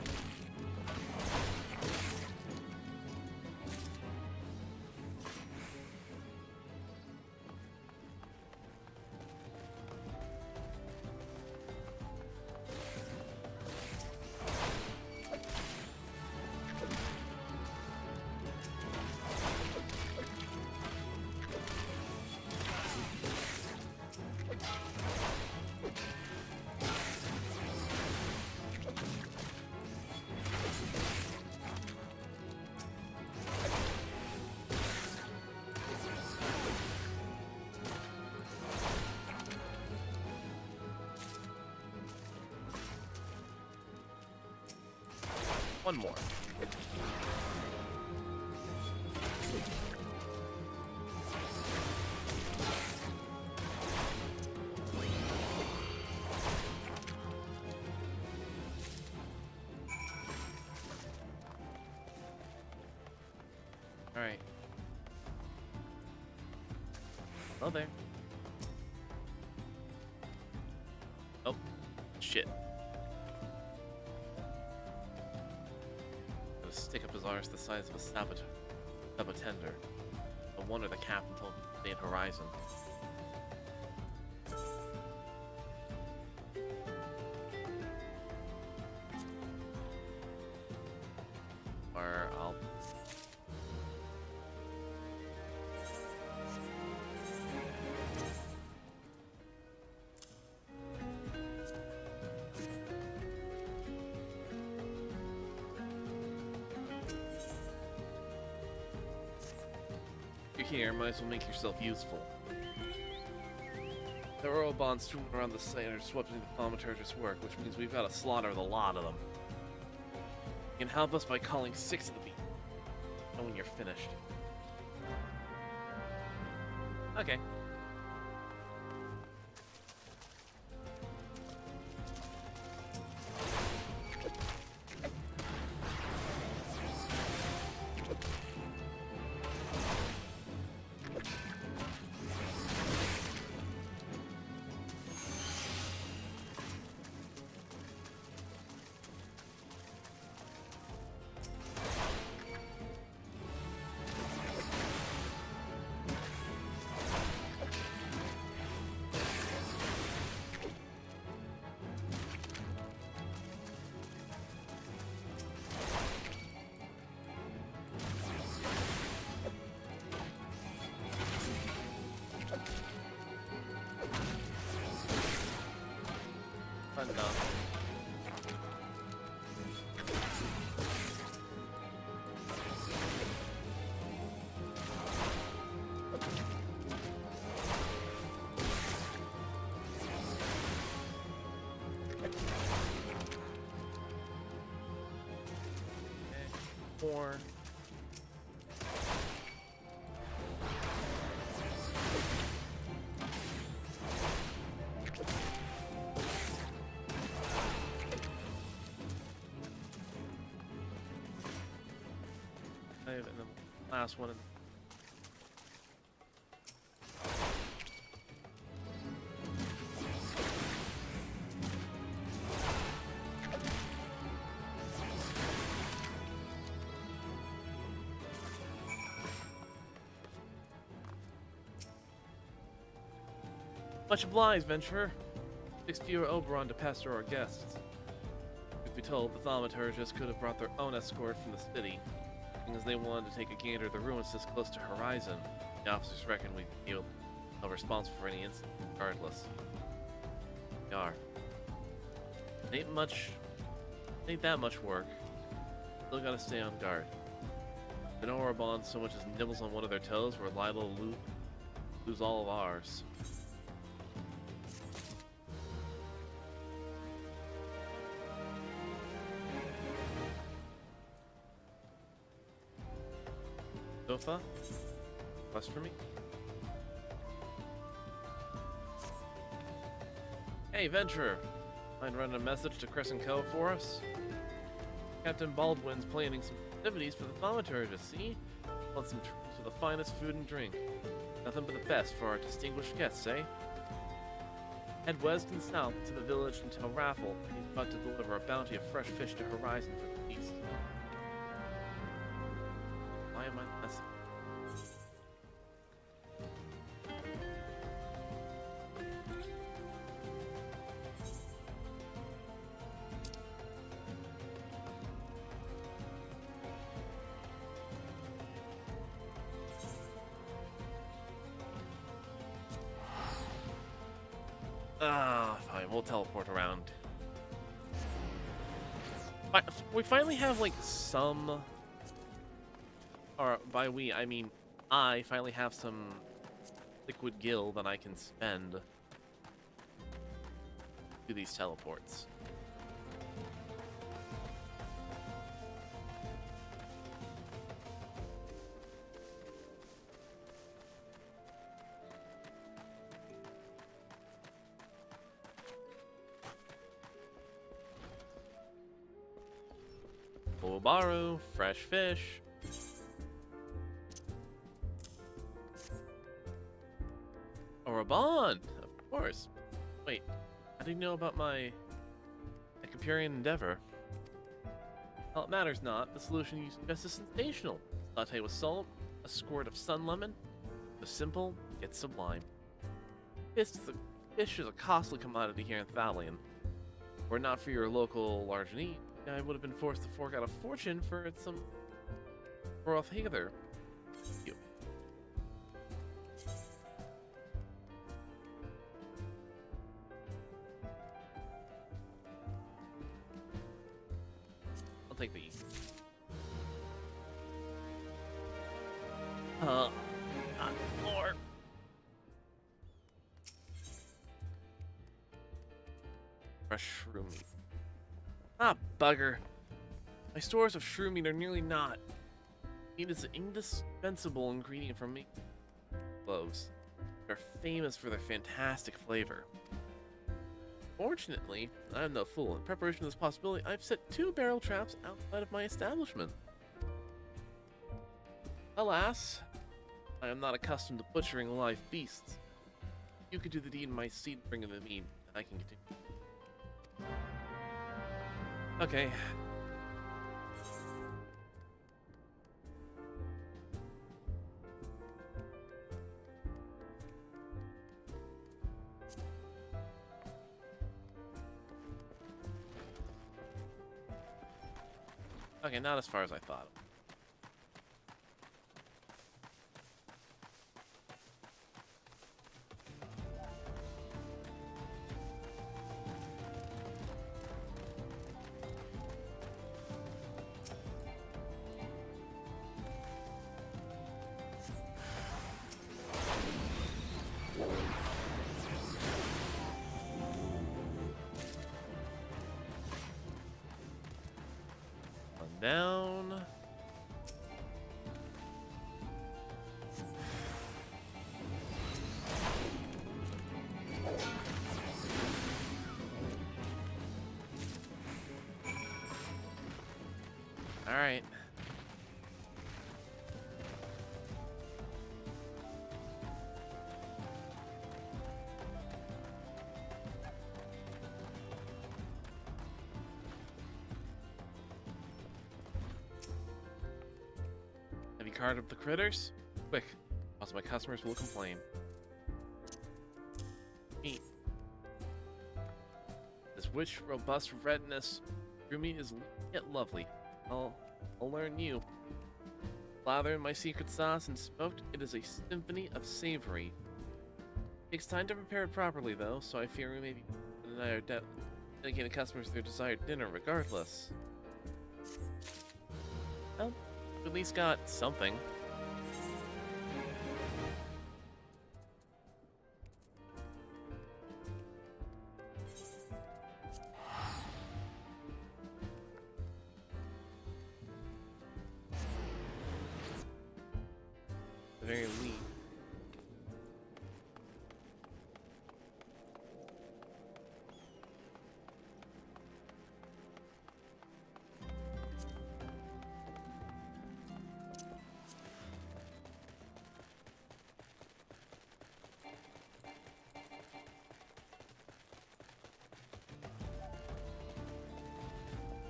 One more. Alright. Hello there. Oh, shit. Gotta stick up his arse the size of a sabotender. No wonder the captain told him to stay at Horizon. Or I'll... You're here, might as well make yourself useful. There are oil bonds swimming around the site and are disrupting the thaumaturgist's work, which means we've got to slaughter the lot of them. You can help us by calling 6 of the beast. Know when you're finished. Okay. Enough. Four. And then the last one. Much obliged, venturer. 6 fewer Oberon to pester our guests. Truth be told, the thaumaturgists could have brought their own escort from the city, as they wanted to take a gander at the ruins this close to Horizon. The officers reckon we'd be able to be responsible for any incident, regardless. We are. Ain't that much work. Still gotta stay on guard. If an Orobon so much as nibbles on one of their toes, we're liable to lose all of ours. Sofa? Quest for me? Hey, Venturer! Mind running a message to Crescent Cove for us? Captain Baldwin's planning some activities for the thaumaturgist, see? Want some treats for the finest food and drink. Nothing but the best for our distinguished guests, eh? Head west and south to the village until Raffle. He's about to deliver a bounty of fresh fish to Horizon for the feast. Why am I messing? Fine, we'll teleport around. We finally have, like, some... Or, by we, I mean, I finally have some liquid gil that I can spend to these teleports. Obaru, fresh fish. Or a bond, of course. Wait, how do you know about my Ecopurian endeavor? Well, it matters not. The solution you suggest is sensational. Latte with salt, a squirt of sun lemon. The simple, yet sublime. Fish is a costly commodity here in Thalion. Were it not for your local large need, I would have been forced to fork out a fortune for some broth hither. You. I'll take these. On the floor. Fresh shroom meat. Ah, bugger. My stores of shroom meat are nearly not. Meat is an indispensable ingredient for making cloves. They're famous for their fantastic flavor. Fortunately, I am no fool. In preparation for this possibility, I've set 2 barrel traps outside of my establishment. Alas, I am not accustomed to butchering live beasts. You could do the deed in my seat and bring in the meat, and I can continue. Okay. Okay, not as far as I thought. Down. All right. Have you carded up the critters? Quick, else my customers will complain. Meat. This rich, robust redness through me is yet lovely. I'll learn you. Lather in my secret sauce and smoked, it is a symphony of savory. Takes time to prepare it properly though, so I fear we may be deny our dedicated customers their desired dinner regardless. Well, we at least got something. The very least.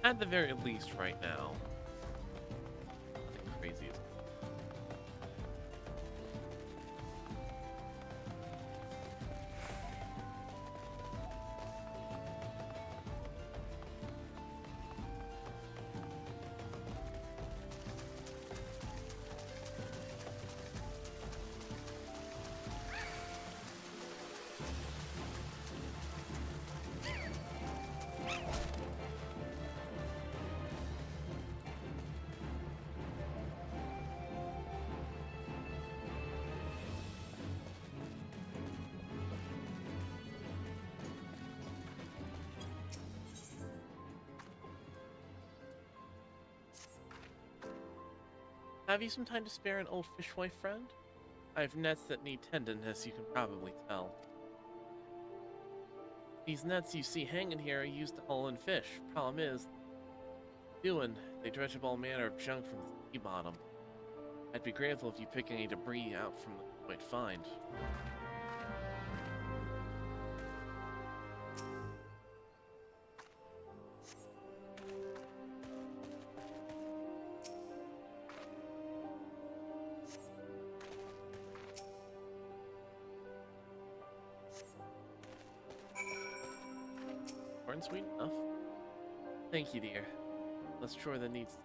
At the very least right now. Nothing crazy. Have you some time to spare, an old fishwife friend? I have nets that need tending, as you can probably tell. These nets you see hanging here are used to haul in fish. Problem is, Doing? They dredge up all manner of junk from the sea bottom. I'd be grateful if you pick any debris out from the you might find. Aren't sweet enough? Thank you, dear. Let's chore that needs.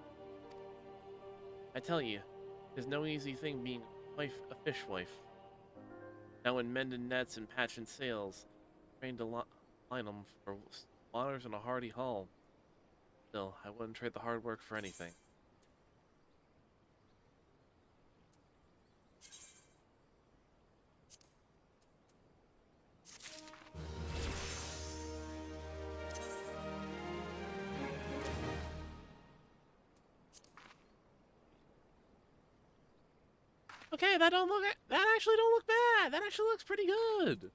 I tell you, there's no easy thing being a fishwife. Now when mending nets and patching sails, trained to line them for waters in a hardy hull. Still, I wouldn't trade the hard work for anything. Okay, that actually don't look bad. That actually looks pretty good.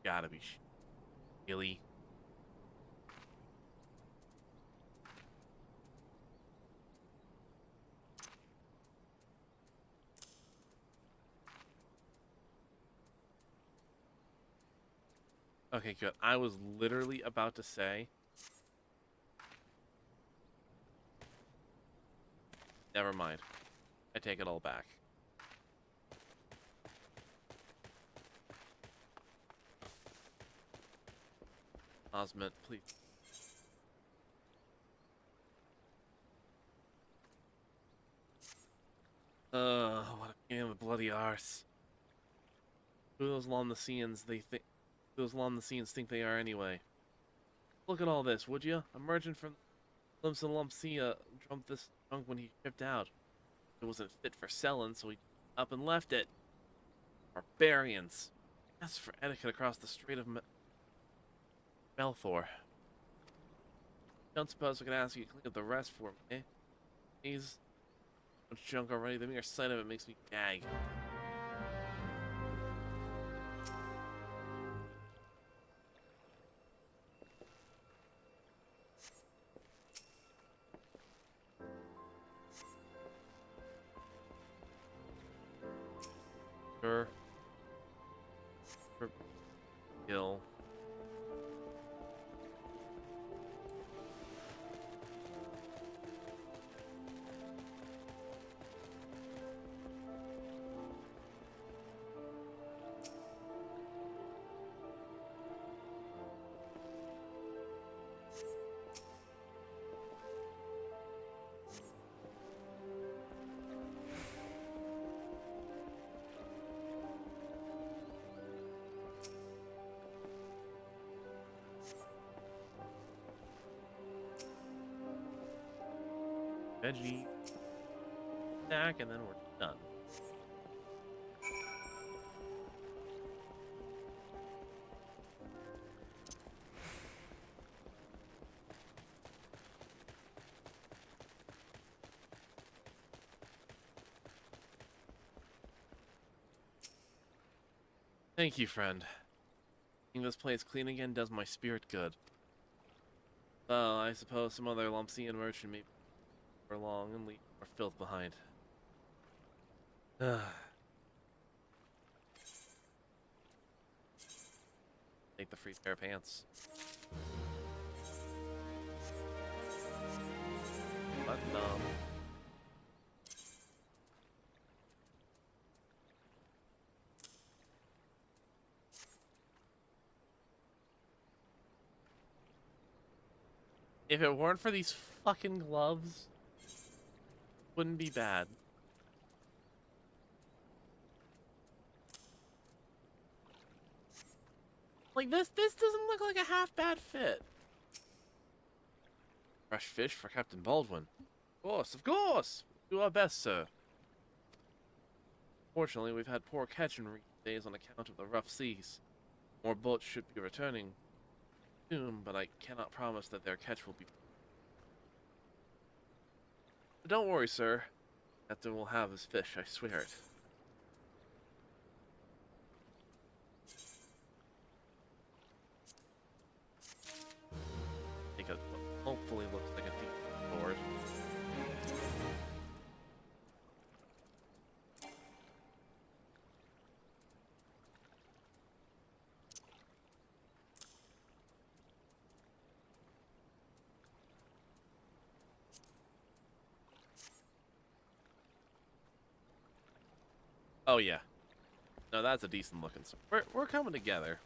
Gotta be really. Okay, good. I was literally about to say. Never mind. I take it all back. Osment, please. What a pain in the bloody arse. Who those Lomnacians think they are anyway? Look at all this, would you? A merchant from Limson Lumpsia dumped this junk when he shipped out. It wasn't fit for selling, so he up and left it. Barbarians. That's for etiquette across the Strait of Melthor. Don't suppose I could ask you to clean up the rest for me, eh? He's much junk already. The mere sight of it makes me gag. Sure. Kill. Veggie snack, and then we're done. Thank you, friend. Seeing this place clean again does my spirit good. Well, I suppose some other Lumpsian merchant may for long and leave more filth behind. Take the free pair of pants. But if it weren't for these fucking gloves, wouldn't be bad. Like this doesn't look like a half bad fit. Fresh fish for Captain Baldwin. Of course. Do our best, sir. Fortunately, we've had poor catch in recent days on account of the rough seas. More boats should be returning soon, but I cannot promise that their catch will be. But don't worry, sir. Captain will have his fish, I swear it. Oh, yeah. No, that's a decent looking sword. We're coming together.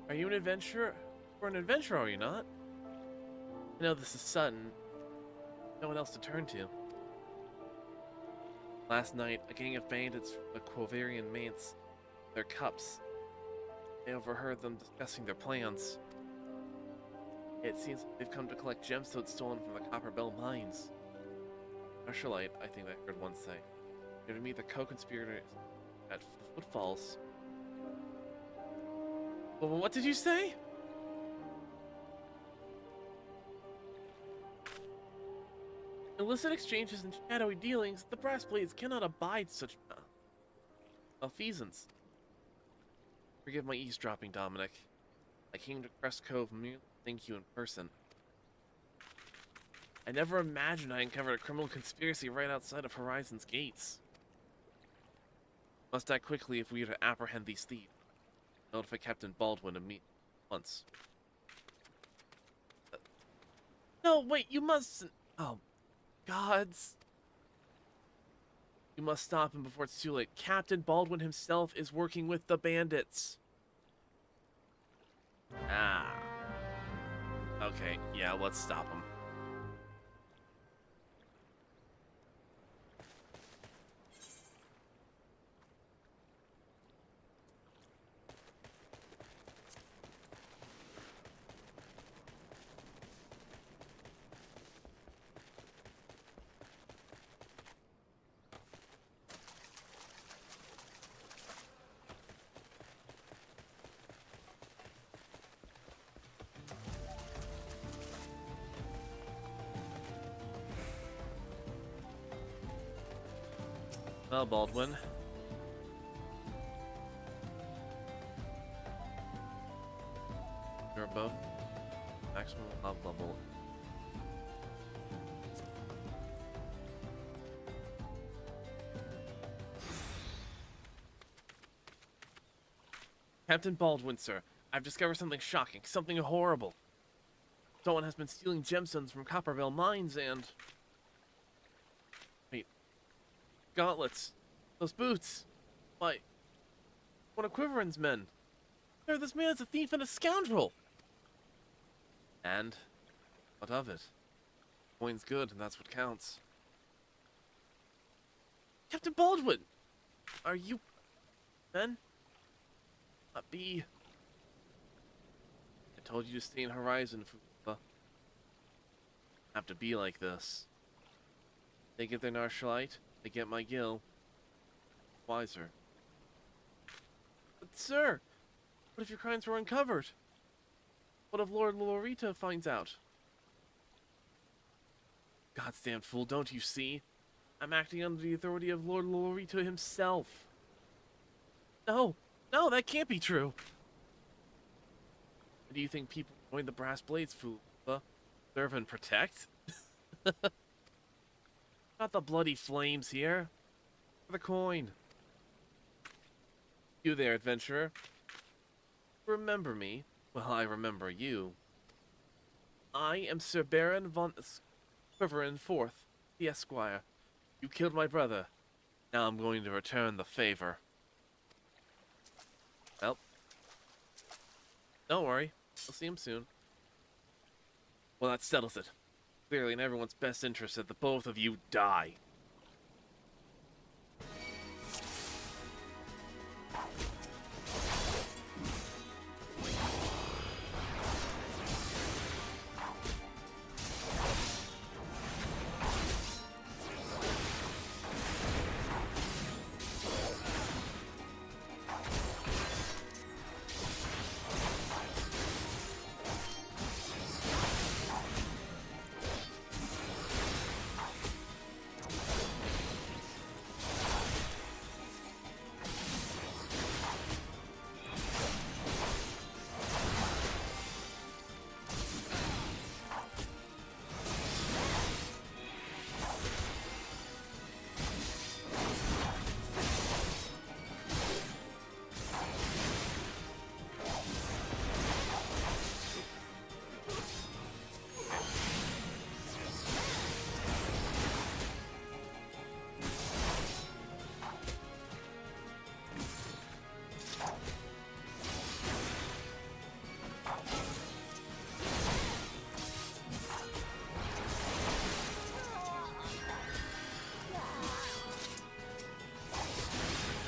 Are you an adventurer? You're an adventurer, are you not? I know this is sudden. No one else to turn to. Last night, a gang of bandits from the Quavarian Manse, their cups. I overheard them discussing their plans. It seems they've come to collect gemstones stolen from the Copperbell mines. Marshallite, I think I heard one say. They're to meet the co-conspirators at the Footfalls. Well, what did you say? Illicit exchanges and shadowy dealings, the brass blades cannot abide such malfeasance. Forgive my eavesdropping, Dominic. I came to Crest Cove merely to thank you in person. I never imagined I uncovered a criminal conspiracy right outside of Horizon's gates. Must act quickly if we are to apprehend these thieves. Notify Captain Baldwin and meet once. No, wait, you must... Oh, gods. You must stop him before it's too late. Captain Baldwin himself is working with the bandits. Ah. Okay, yeah, let's stop him. Well, Baldwin. You're above maximum love level. Captain Baldwin, sir. I've discovered something shocking, something horrible. Someone has been stealing gemstones from Copperville mines and... Wait. Gauntlets. Those boots. Why? One of Quiveran's men. Sir, this man is a thief and a scoundrel! And? What of it? Coin's good, and that's what counts. Captain Baldwin! Are you... men? Not be... I told you to stay in Horizon, Fupa. Have to be like this. They get their Narshallite, they get my gill. Wiser. But sir, what if your crimes were uncovered? What if Lord Lorito finds out? Goddamn fool, don't you see? I'm acting under the authority of Lord Lorito himself. No, no, that can't be true. Do you think people join the Brass Blades, fool? Serve and protect? Not the bloody flames here. For the coin. You there, adventurer. Remember me? Well, I remember you. I am Sir Baron von Quiverin IV, the Esquire. You killed my brother. Now I'm going to return the favor. Well, don't worry. I'll see him soon. Well, that settles it. Clearly in everyone's best interest that the both of you die.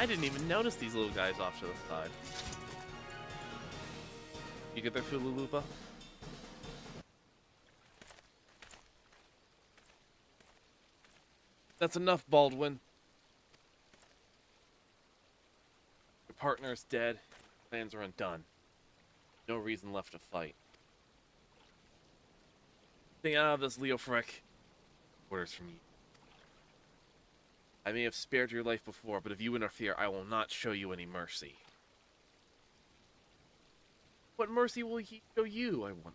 I didn't even notice these little guys off to the side. You get their Fululupa? That's enough, Baldwin. Your partner is dead. Plans are undone. No reason left to fight. Stay out of this, Leo Frick. Orders from you. I may have spared your life before, but if you interfere, I will not show you any mercy. What mercy will he show you, I wonder?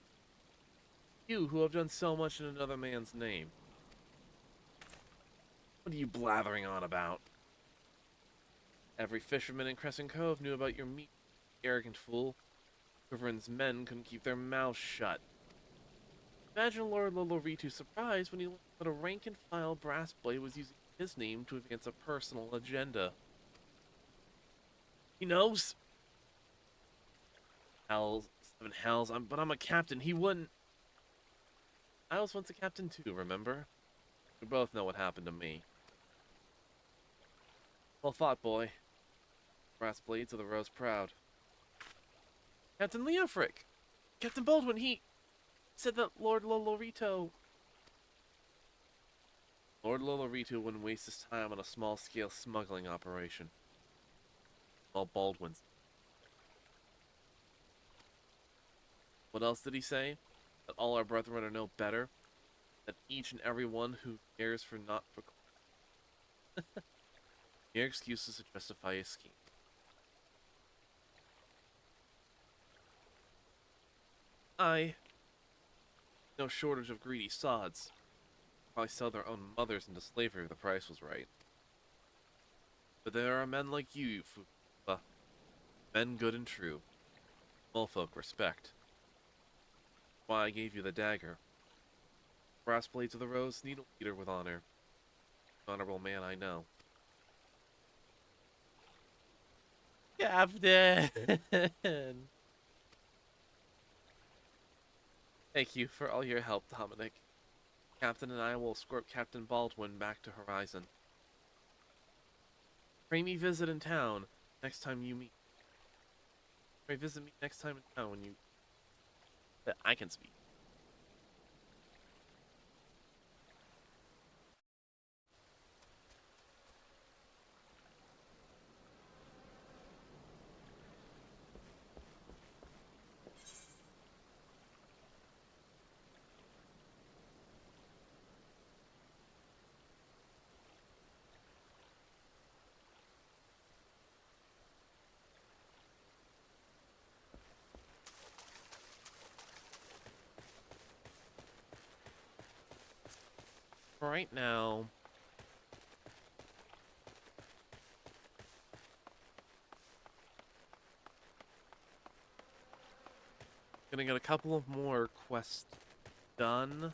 You, who have done so much in another man's name. What are you blathering on about? Every fisherman in Crescent Cove knew about your meat, arrogant fool. Quiveran's men couldn't keep their mouths shut. Imagine Lord Loloritu's surprise when he learned that a rank-and-file brass blade was using his name to advance a personal agenda. He knows. Hells, 7 hells, but I'm a captain. He wouldn't. I was once a captain too, remember? We both know what happened to me. Well thought, boy. Brass blades of the rose proud. Captain Leofric! Captain Baldwin, he said that Lord Lolorito... Lord Lolorito wouldn't waste his time on a small-scale smuggling operation. All Baldwin's. What else did he say? That all our brethren are no better? That each and every one who cares for not for... Mere excuses to justify his scheme. No shortage of greedy sods. Probably sell their own mothers into slavery if the price was right. But there are men like you, Fufa. Men good and true. Small folk respect. Why I gave you the dagger. Brass blades of the rose need a leader with honor. Honorable man I know. Captain! Thank you for all your help, Dominic. Captain and I will escort Captain Baldwin back to Horizon. Pray me visit in town next time you meet. Pray visit me next time in town when you... that I can speak. For right now... gonna get a couple of more quests done.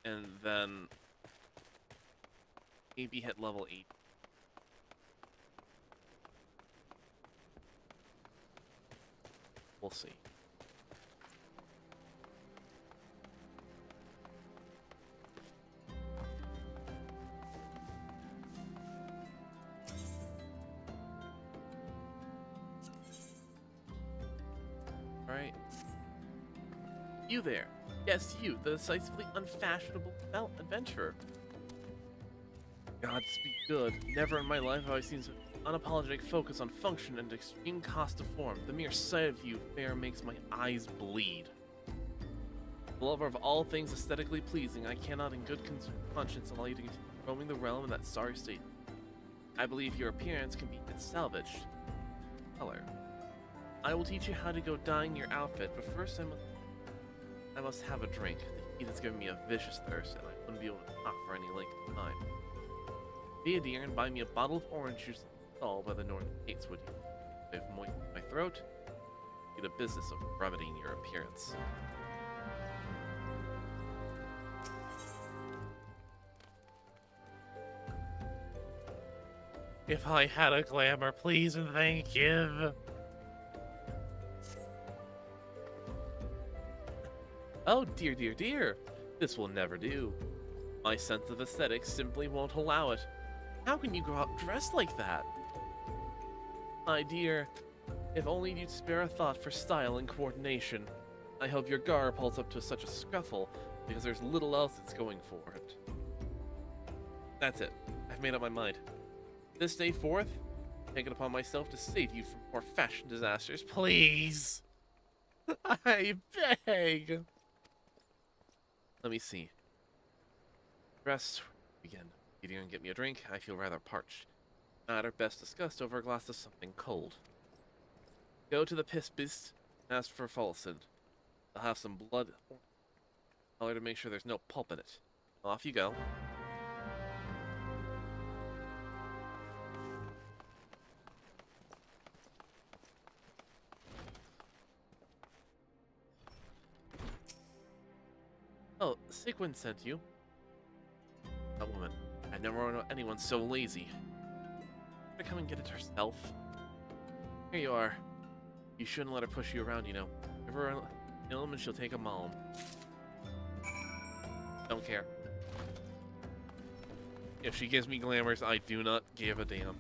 And then... maybe hit level 8. We'll see. Alright. You there. Yes, you, the decisively unfashionable adventurer. Godspeed good. Never in my life have I seen such unapologetic focus on function and extreme cost of form. The mere sight of you, fair, makes my eyes bleed. The lover of all things aesthetically pleasing, I cannot in good conscience allow you to continue roaming the realm in that sorry state. I believe your appearance can be salvaged. Color. I will teach you how to go dyeing your outfit, but first I must have a drink. The heat has given me a vicious thirst, and I wouldn't be able to talk for any length of time. Be a dear and buy me a bottle of orange juice at the stall by the northern gates, would you? If I've moistened my throat, be the business of remedying your appearance. If I had a glamour, please and thank you. Oh dear, dear, dear. This will never do. My sense of aesthetics simply won't allow it. How can you go out dressed like that? My dear, if only you'd spare a thought for style and coordination. I hope your garb holds up to such a scuffle, because there's little else that's going for it. That's it. I've made up my mind. This day forth, I take it upon myself to save you from more fashion disasters. Please! I beg! Let me see. Dress, begin. You didn't get me a drink, I feel rather parched. Matter best discussed over a glass of something cold. Go to the piss beast and ask for Follicid. I'll have some blood color to make sure there's no pulp in it. Off you go. Oh, Sigwin sent you. That woman. I've never known anyone so lazy. Better come and get it herself. Here you are. You shouldn't let her push you around, you know. Give her an ilm and she'll take a malm. Don't care. If she gives me glamours, I do not give a damn.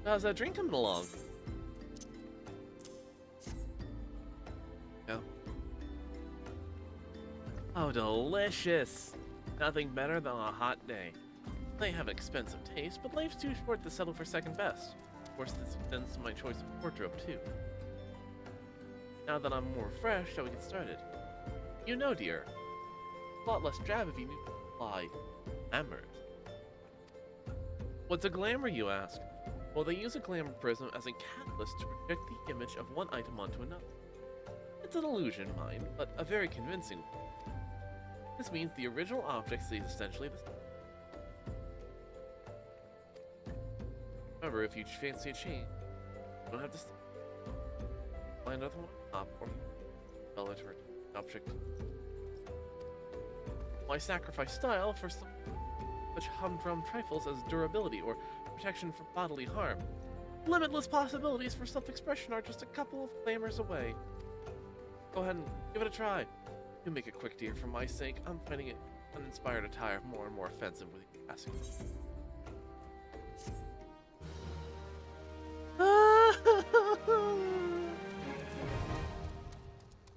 How's that drink coming along? Go. Oh, delicious! Nothing better than a hot day. They have expensive taste, but life's too short to settle for second best. Of course, this extends to my choice of wardrobe, too. Now that I'm more fresh, shall we get started? You know, dear, a lot less drab if you knew to fly. Glamour. What's a glamour, you ask? Well, they use a glamour prism as a catalyst to project the image of one item onto another. It's an illusion, mind, but a very convincing one. This means the original object stays essentially the same. Remember, if you fancy a change, you don't have to find another one up or spell it or object. Why sacrifice style for such humdrum trifles as durability or protection from bodily harm? Limitless possibilities for self-expression are just a couple of glamours away. Go ahead and give it a try. You make it quick, dear, for my sake. I'm finding it uninspired attire more and more offensive with each passing.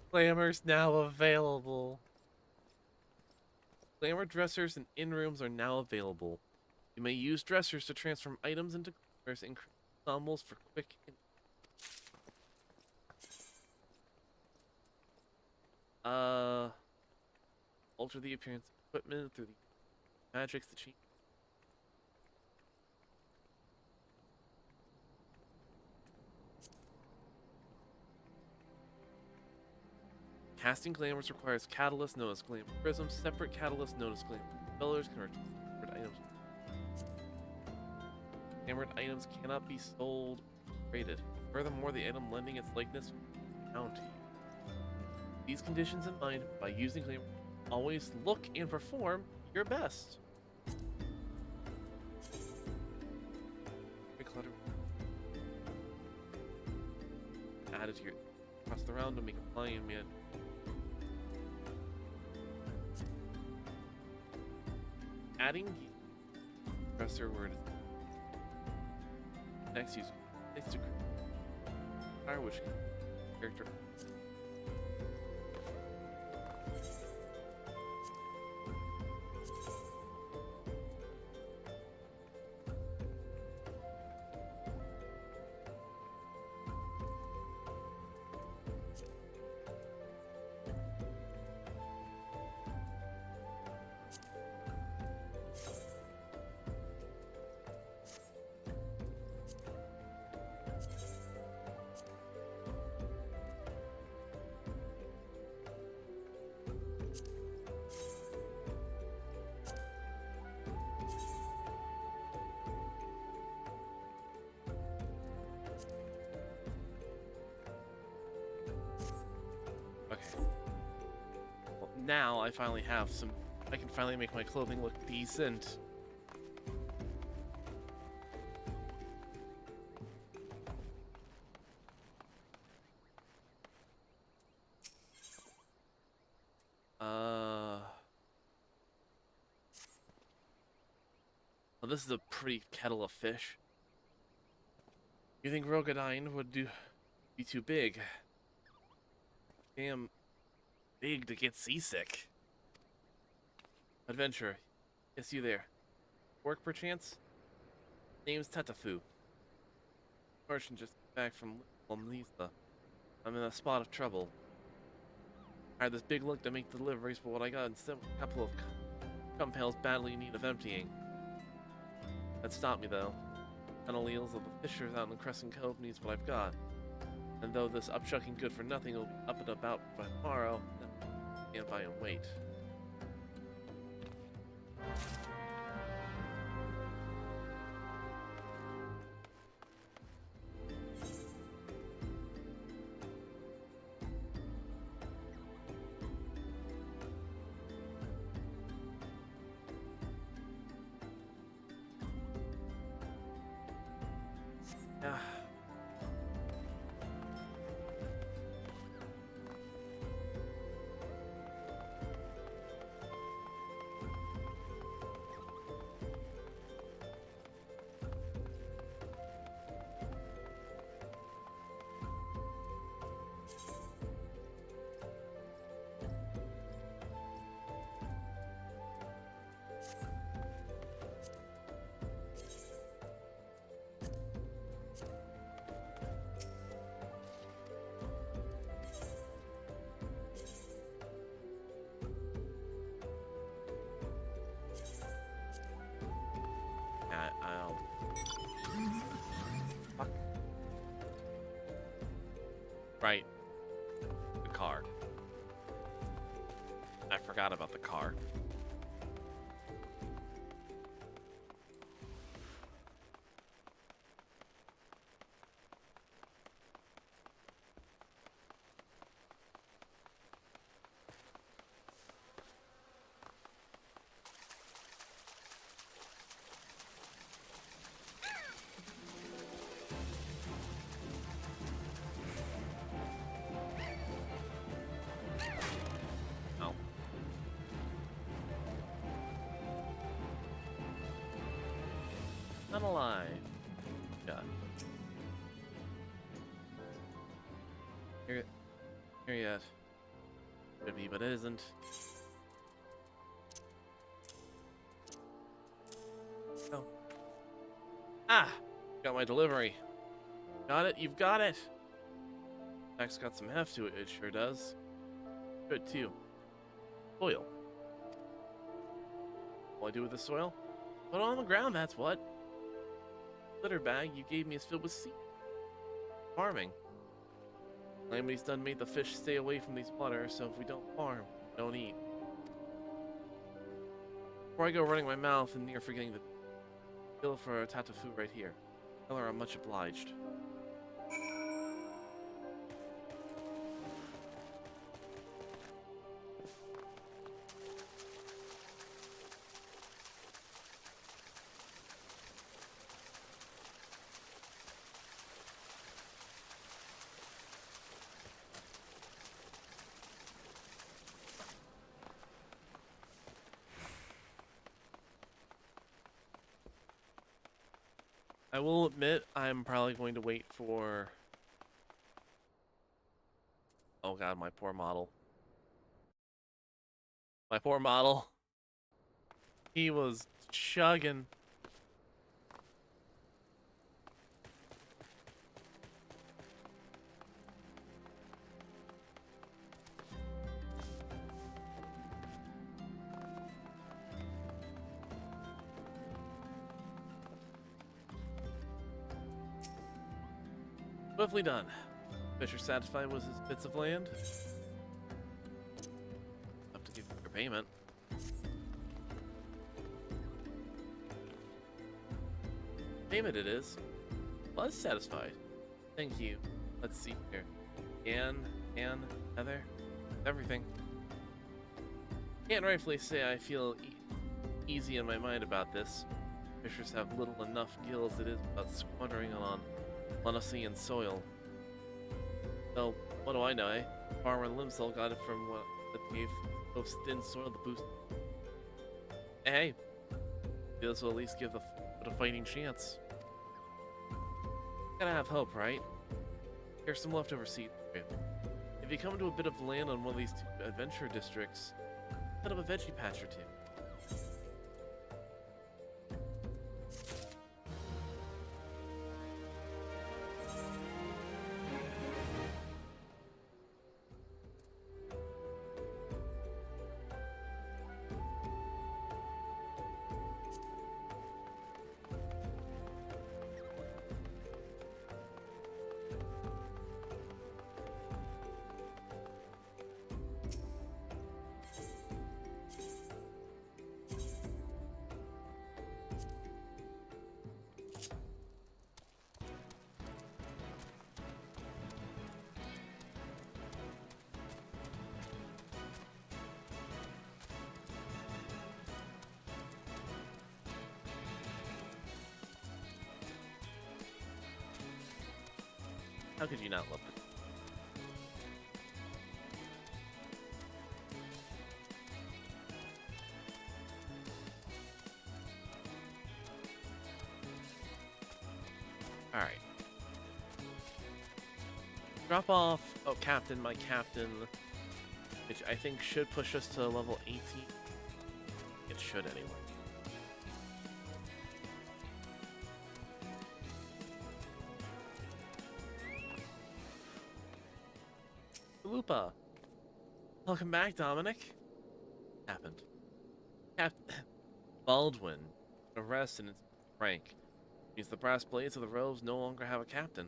Glamours now available. Glamour dressers and in-rooms are now available. You may use dressers to transform items into glamours and create ensembles for quick alter the appearance of equipment through the magics that change. Casting glamours requires catalysts known as glamour prisms. Separate catalysts known as glamour fillers can return glamored items. Glamored items cannot be sold or traded. Furthermore, the item lending its likeness will count to you. These conditions in mind, by using glamour, always look and perform your best. Reclutter. Add it to your across the round to make a lion man. Adding dresser word. Next, use next to fire which character. Now I finally have some. I can finally make my clothing look decent. this is a pretty kettle of fish. You think Rogadine would be too big? Damn big to get seasick. Adventure. Yes, you there. Work perchance? Name's Tatafu. Merchant just back from Lisa. I'm in a spot of trouble. I had this big look to make deliveries, but what I got instead was a couple of cum pails badly in need of emptying. That stopped me though. Tunnel eels of the fishers out in Crescent Cove needs what I've got. And though this upchucking good for nothing will be up and about by tomorrow, stand by and wait. Yeah. I'll... Fuck. Right. The car. I forgot about the car. Not alive. God. Here yet. Could be, but it isn't. Oh. Ah! Got my delivery. Got it? You've got it! That's got some heft to it, it sure does. Good too. Soil. What do I do with the soil? Put it on the ground, that's what. Litter bag you gave me is filled with seed. Farming. Calamity's done made the fish stay away from these waters, so if we don't farm, we don't eat. Before I go running my mouth and near forgetting the bill for Tatafu right here. Tell her I'm much obliged. I will admit, I'm probably going to wait for... Oh god, my poor model. My poor model. He was chugging. Swiftly done. Fisher satisfied with his bits of land? Have to give your payment. Payment it is. Was satisfied. Thank you. Let's see here. Anne, Heather, everything. Can't rightfully say I feel easy in my mind about this. Fishers have little enough gills it is about squandering on Lunasian soil. So, what do I know, eh? Farmer Limsol got it from what that gave both thin soil to boost. Hey, this will at least give the but a fighting chance. Gotta have hope, right? Here's some leftover seeds for you. If you come to a bit of land on one of these two adventure districts, set up a veggie patch or two. How could you not love it? Alright. Drop off, oh, Captain, my Captain, which I think should push us to level 18. It should anyway. Lupa! Welcome back, Dominic. Happened. Captain Baldwin, arrest and rank. Means the brass blades of the robes no longer have a captain.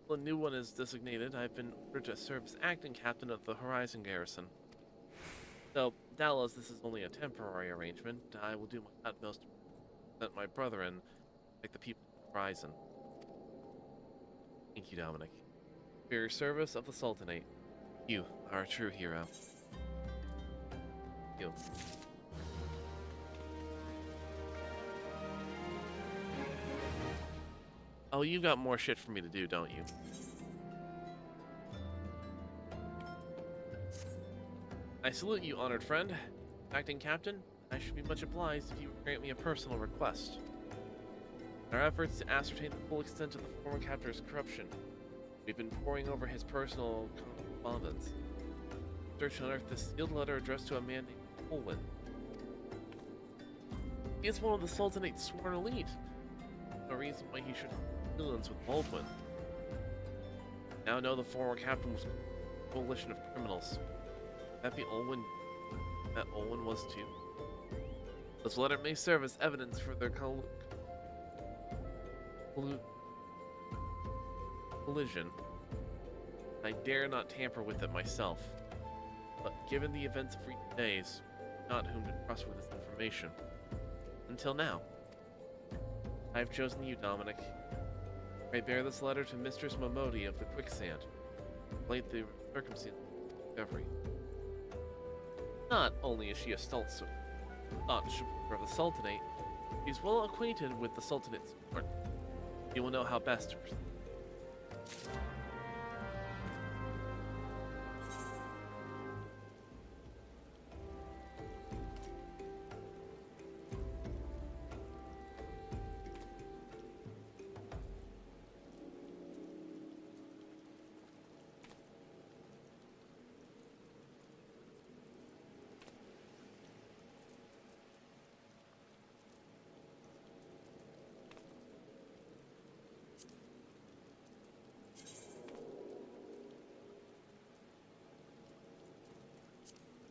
Until a new one is designated, I've been ordered to serve as acting captain of the Horizon Garrison. So, Dallas, this is only a temporary arrangement. I will do my utmost to represent my brother and like the people of the Horizon. Thank you, Dominic. For your service of the Sultanate. You are a true hero. Thank you. Oh, you got more shit for me to do, don't you? I salute you, honored friend. Acting captain, I should be much obliged if you would grant me a personal request. In our efforts to ascertain the full extent of the former captor's corruption, we've been poring over his personal correspondence. Search and unearthed this sealed letter addressed to a man named Olwen. He is one of the Sultanate's sworn elite. No reason why he should have dealings with Baldwin. Now know the former captain was a coalition of criminals. That be Olwen? That Olwen was too. This letter may serve as evidence for their collision. I dare not tamper with it myself. But given the events of recent days, not whom to trust with this information. Until now. I have chosen you, Dominic. I bear this letter to Mistress Momodi of the Quicksand. Relate the circumstances of the discovery. Not only is she a staunch supporter of the Sultanate, she is well acquainted with the Sultanate's sworn. You will know how best to proceed.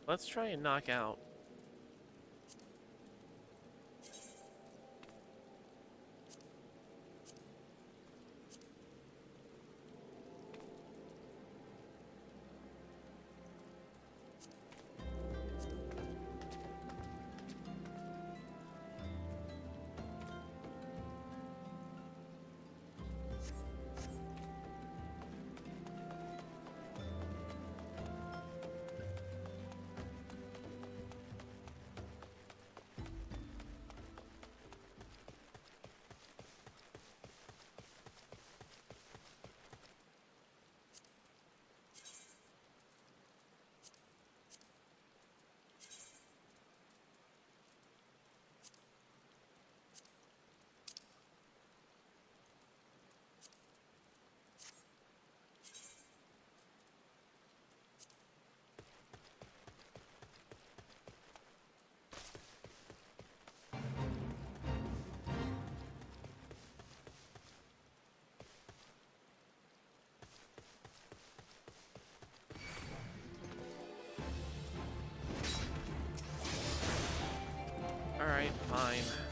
Let's try and knock out. fine. Okay.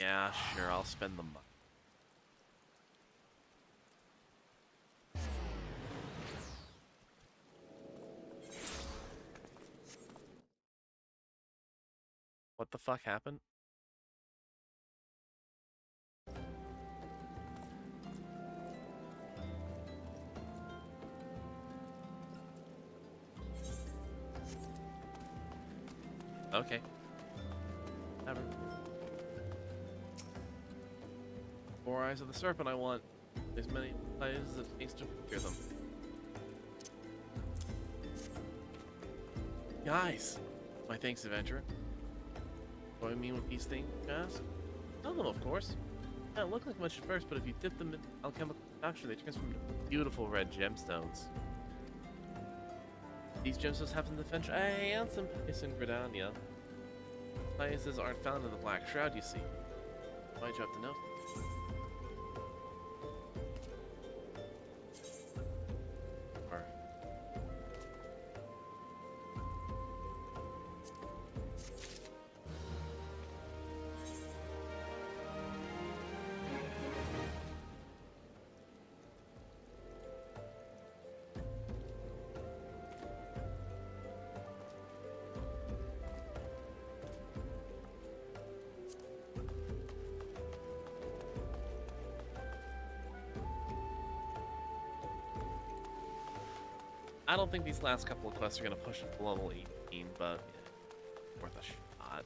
Yeah, sure, I'll spend the money. What the fuck happened? Okay. Never. Four eyes of the serpent I want. As many eyes as it takes to procure them. Guys! My thanks, adventurer. What do I mean with these things, you ask? Sell them, of course. They don't look like much at first, but if you dip them in alchemical concoction, they transform into beautiful red gemstones. These gemstones happen to fetch and some place in Gridania. Sciences aren't found in the Black Shroud, you see. Why'd you have to know? Or... I don't think these last couple of quests are going to push it to level 18, but yeah, worth a shot.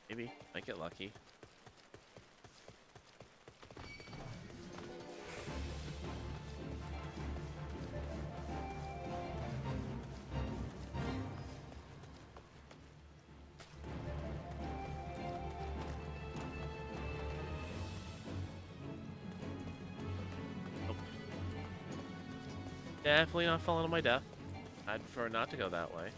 Maybe. Might get lucky. Definitely not falling to my death. I'd prefer not to go that way.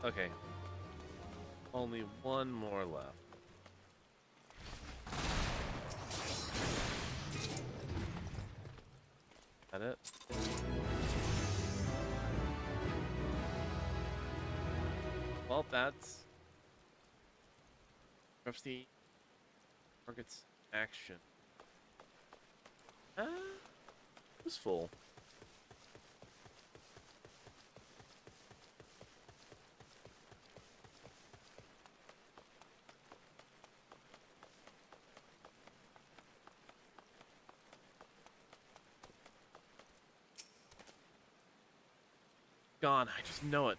Okay. Only one more left. That it? Well, that's the target's action. Useful. God, I just know it.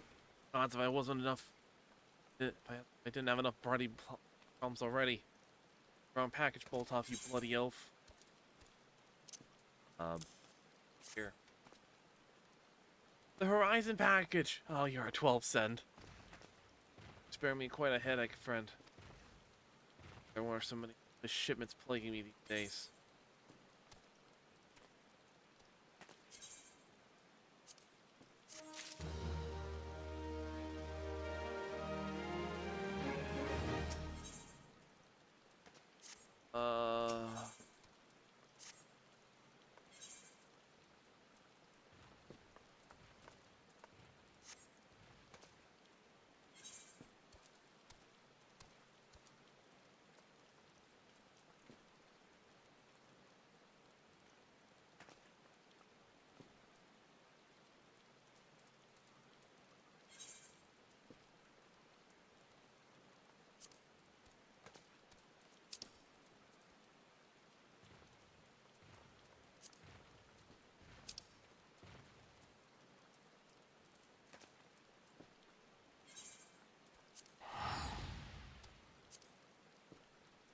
Gods, if I wasn't enough, if I didn't have enough bloody problems already. Wrong package, bolt off, you bloody elf. Here. The Horizon package! Oh, you're a 12 cent. Spare me quite a headache, friend. There were so many shipments plaguing me these days. Uh...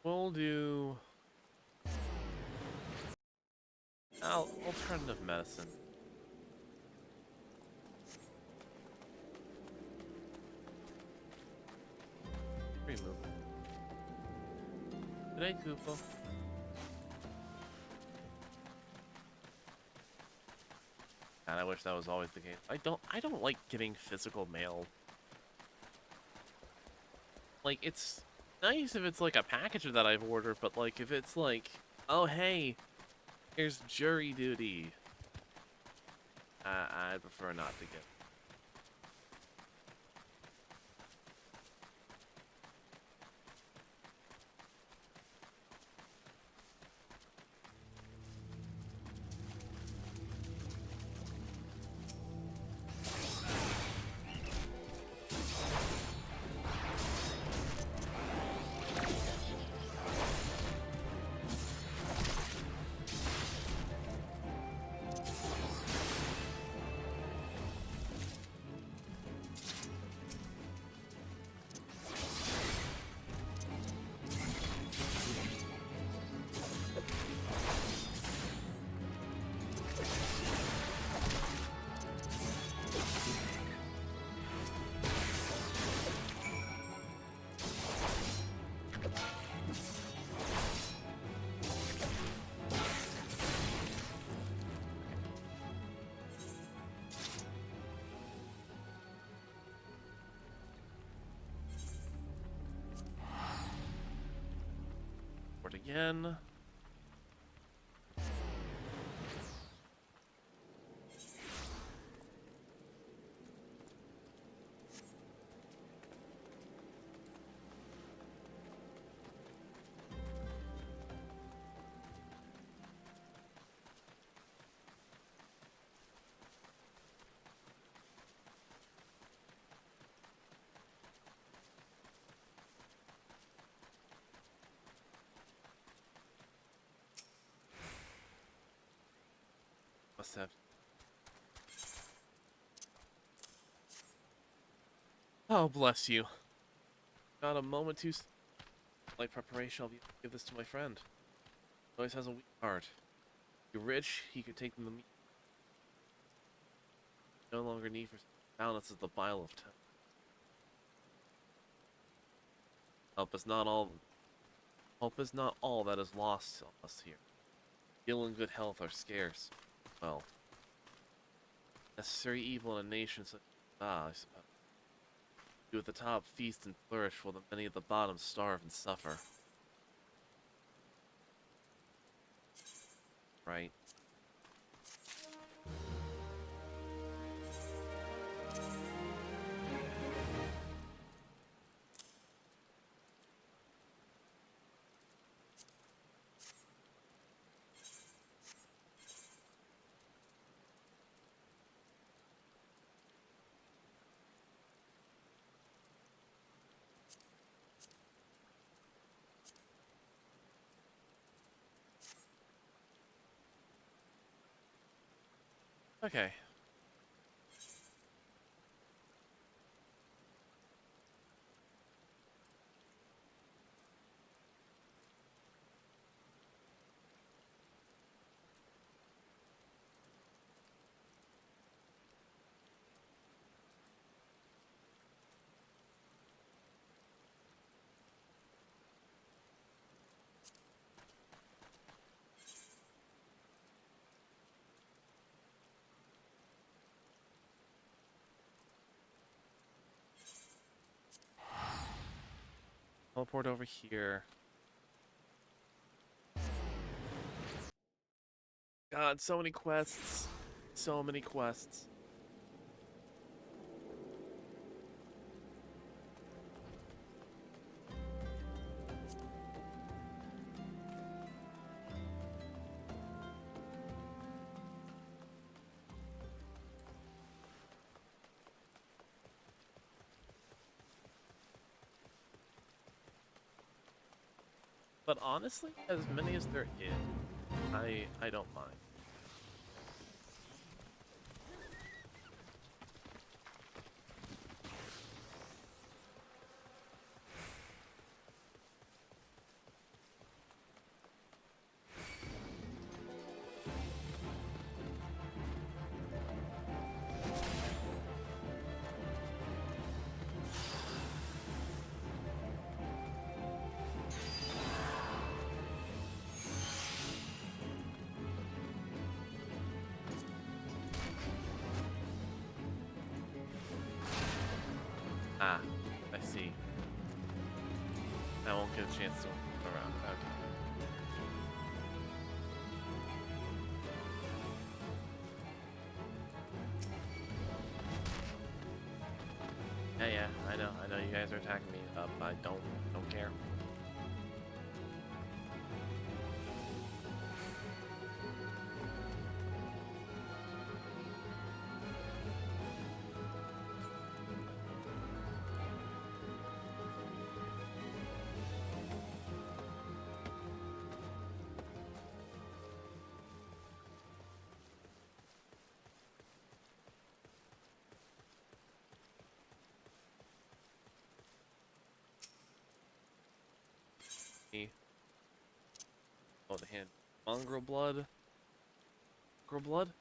We'll do... alternative medicine. Remove. Good day, Koopa. God, I wish that was always the case. I don't like getting physical mail. Like, it's nice if it's like a package that I've ordered, but like if it's like, oh hey, here's jury duty. I prefer not to get. Again. Must have. Oh, bless you. Not a moment too like preparation. I'll give this to my friend. He always has a weak heart. If you're rich, he could take them to meet. No longer need for balance is the bile of time. Help is not all. Hope is not all that is lost on us here. Skill and good health are scarce. Well, necessary evil in a nation such as I suppose. You at the top feast and flourish while the many at the bottom starve and suffer. Right. Okay. Teleport over here. God, so many quests. So many quests. But honestly, as many as there is, I don't mind. Ah, I see. I won't get a chance to look around. Okay. Yeah, I know you guys are attacking me. I don't care. Me. Oh, the hand. Mongrel blood. Mongrel blood?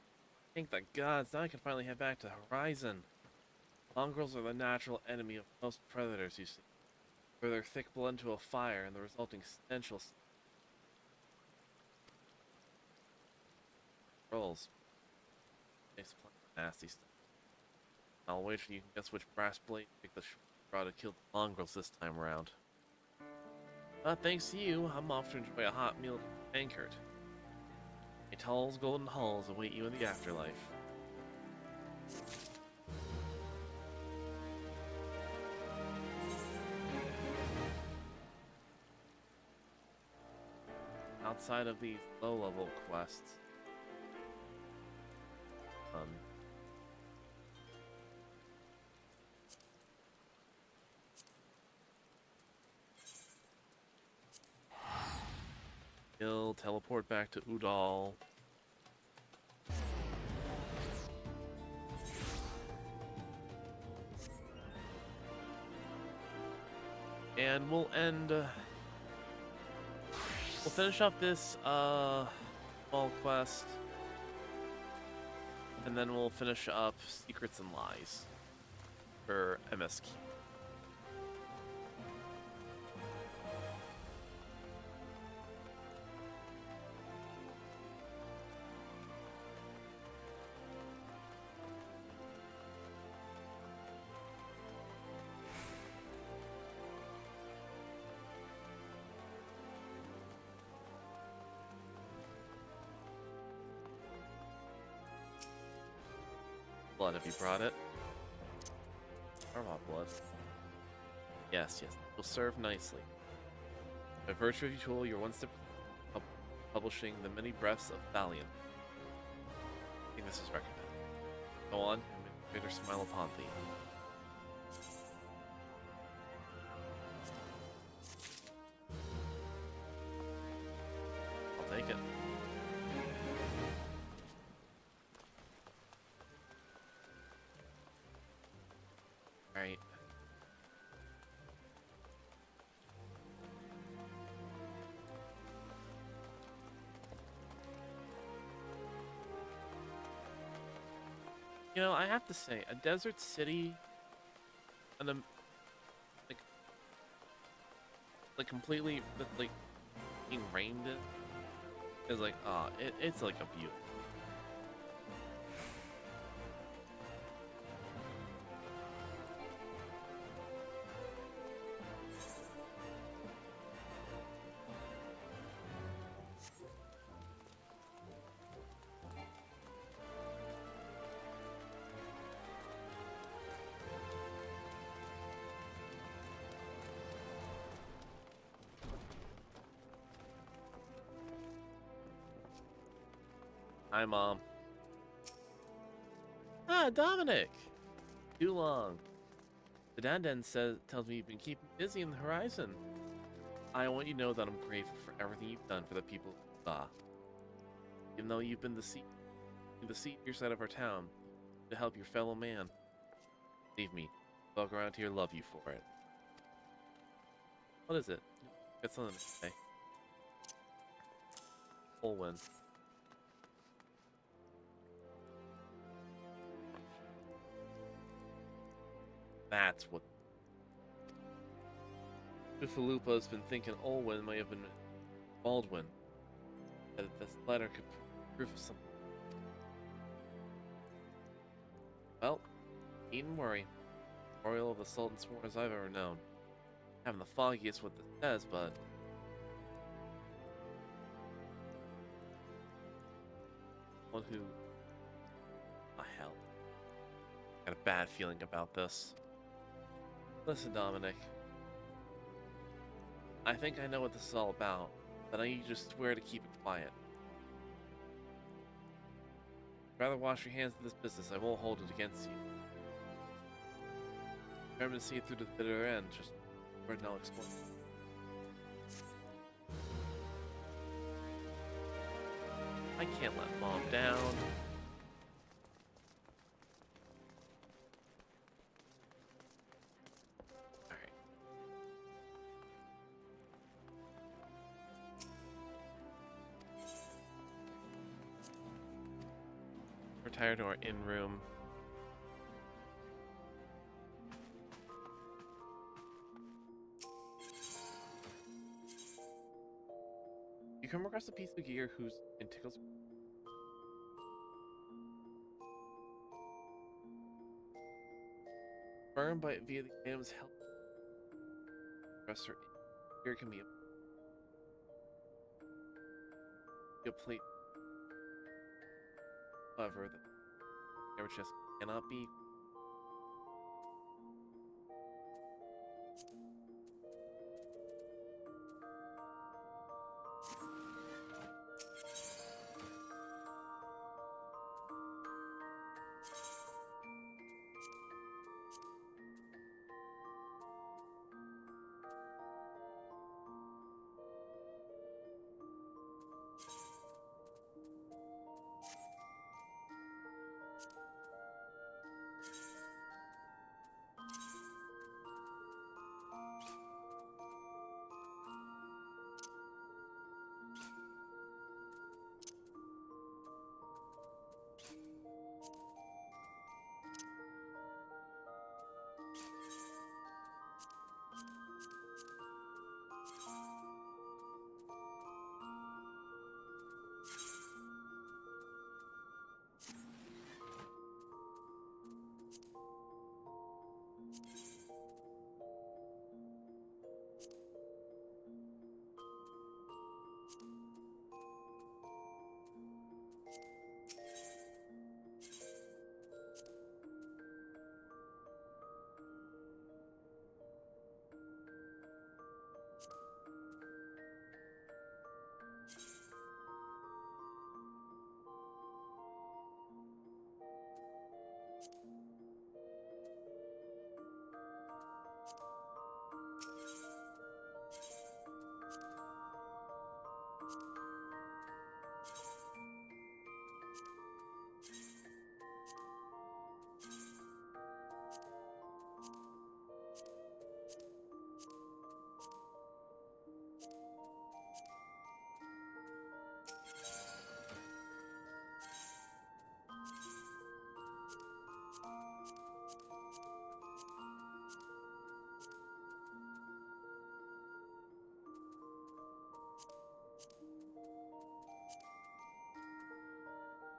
Thank the gods, now I can finally head back to the horizon. Mongrels are the natural enemy of most predators, you see. Throw their thick blood into a fire, and the resulting stench will rolls. It's nasty stuff. I'll wait for you to guess which brass blade picked the straw to kill the mongrels this time around. Thanks to you, I'm off to enjoy a hot meal at the banquet. Tal's golden halls await you in the afterlife. Outside of these low-level quests, he'll teleport back to Udall. And we'll end. We'll finish up this small quest, and then we'll finish up Secrets and Lies for MSQ. Blood, have you brought it? Armot blood. Yes, yes. Will serve nicely. By virtue of your tool, you're one step publishing the many breaths of Thalion. I think this is recommended. Go on, and make her smile upon thee. I'll take it. Alright. You know, I have to say, a desert city and a like completely like being rained in is like it's like a beauty. Hi, Mom. Ah, Dominic! Too long. The Dandan tells me you've been keeping busy in the horizon. I want you to know that I'm grateful for everything you've done for the people of Ba. Even though you've been the savior side of our town to help your fellow man. Believe me, folk around here love you for it. What is it? Got something to say. Olwen. That's what. Ufalupa's been thinking Olwen might have been Baldwin. That this letter could prove something. Well, needn't worry. Royal of the Sultan's war as I've ever known. Having the foggiest what this says, but one who hell. Got a bad feeling about this. Listen, Dominic. I think I know what this is all about, but I need you to swear to keep it quiet. I'd rather wash your hands of this business. I won't hold it against you. I'm to see it through to the bitter end. Just word and I'll explain. I can't let Mom down. Alright. Retire to our in-room. You come across a piece of gear whose tentacles burned by via the item's help. Compressor here can be a plate. However, the camera chest cannot be.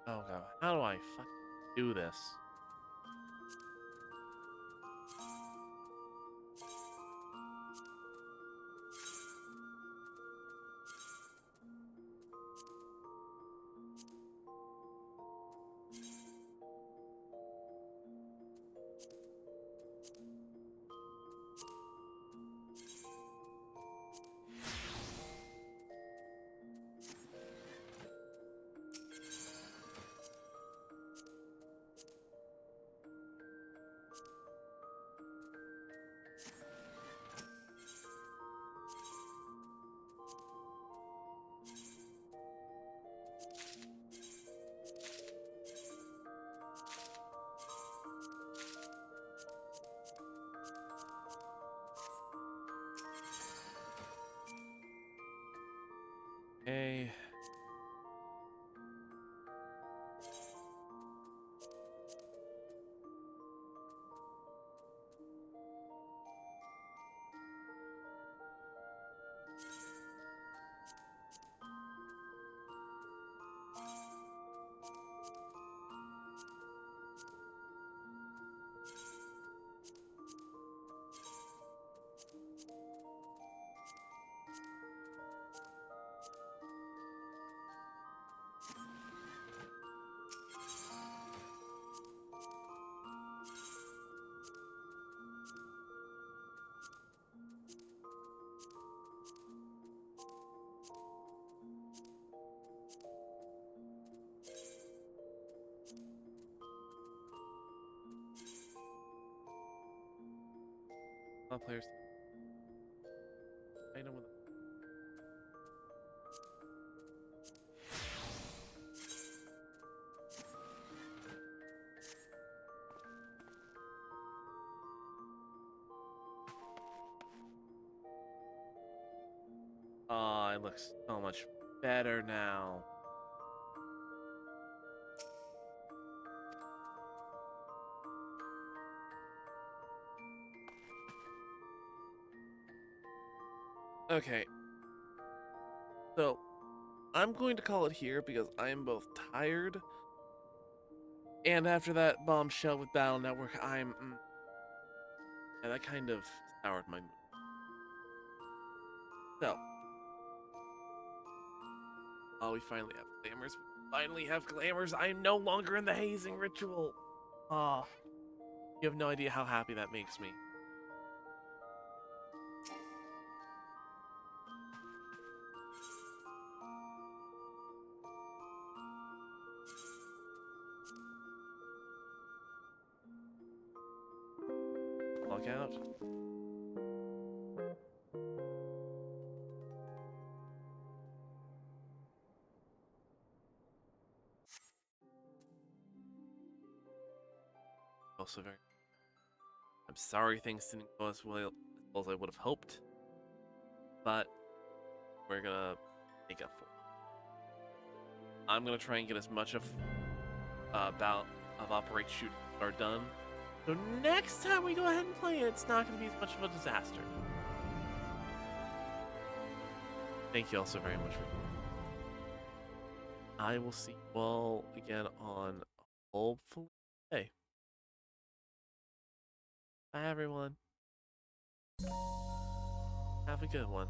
Oh god, how do I fucking do this? Okay. All players. Item with. Oh, it looks so much better now. Okay. So, I'm going to call it here because I am both tired and after that bombshell with Battle Network, yeah, that kind of soured my mood. So, oh, we finally have glamours. We finally have glamours. I'm no longer in the hazing ritual. Ah, you have no idea how happy that makes me. Log out. Also very. I'm sorry things didn't go as well as I would have hoped, but we're gonna make up for it. I'm gonna try and get as much of about of Operate Shoot are done. So next time we go ahead and play it, it's not gonna be as much of a disaster. Thank you all so very much for. I will see you all again on hopefully. Hey, bye everyone. Have a good one.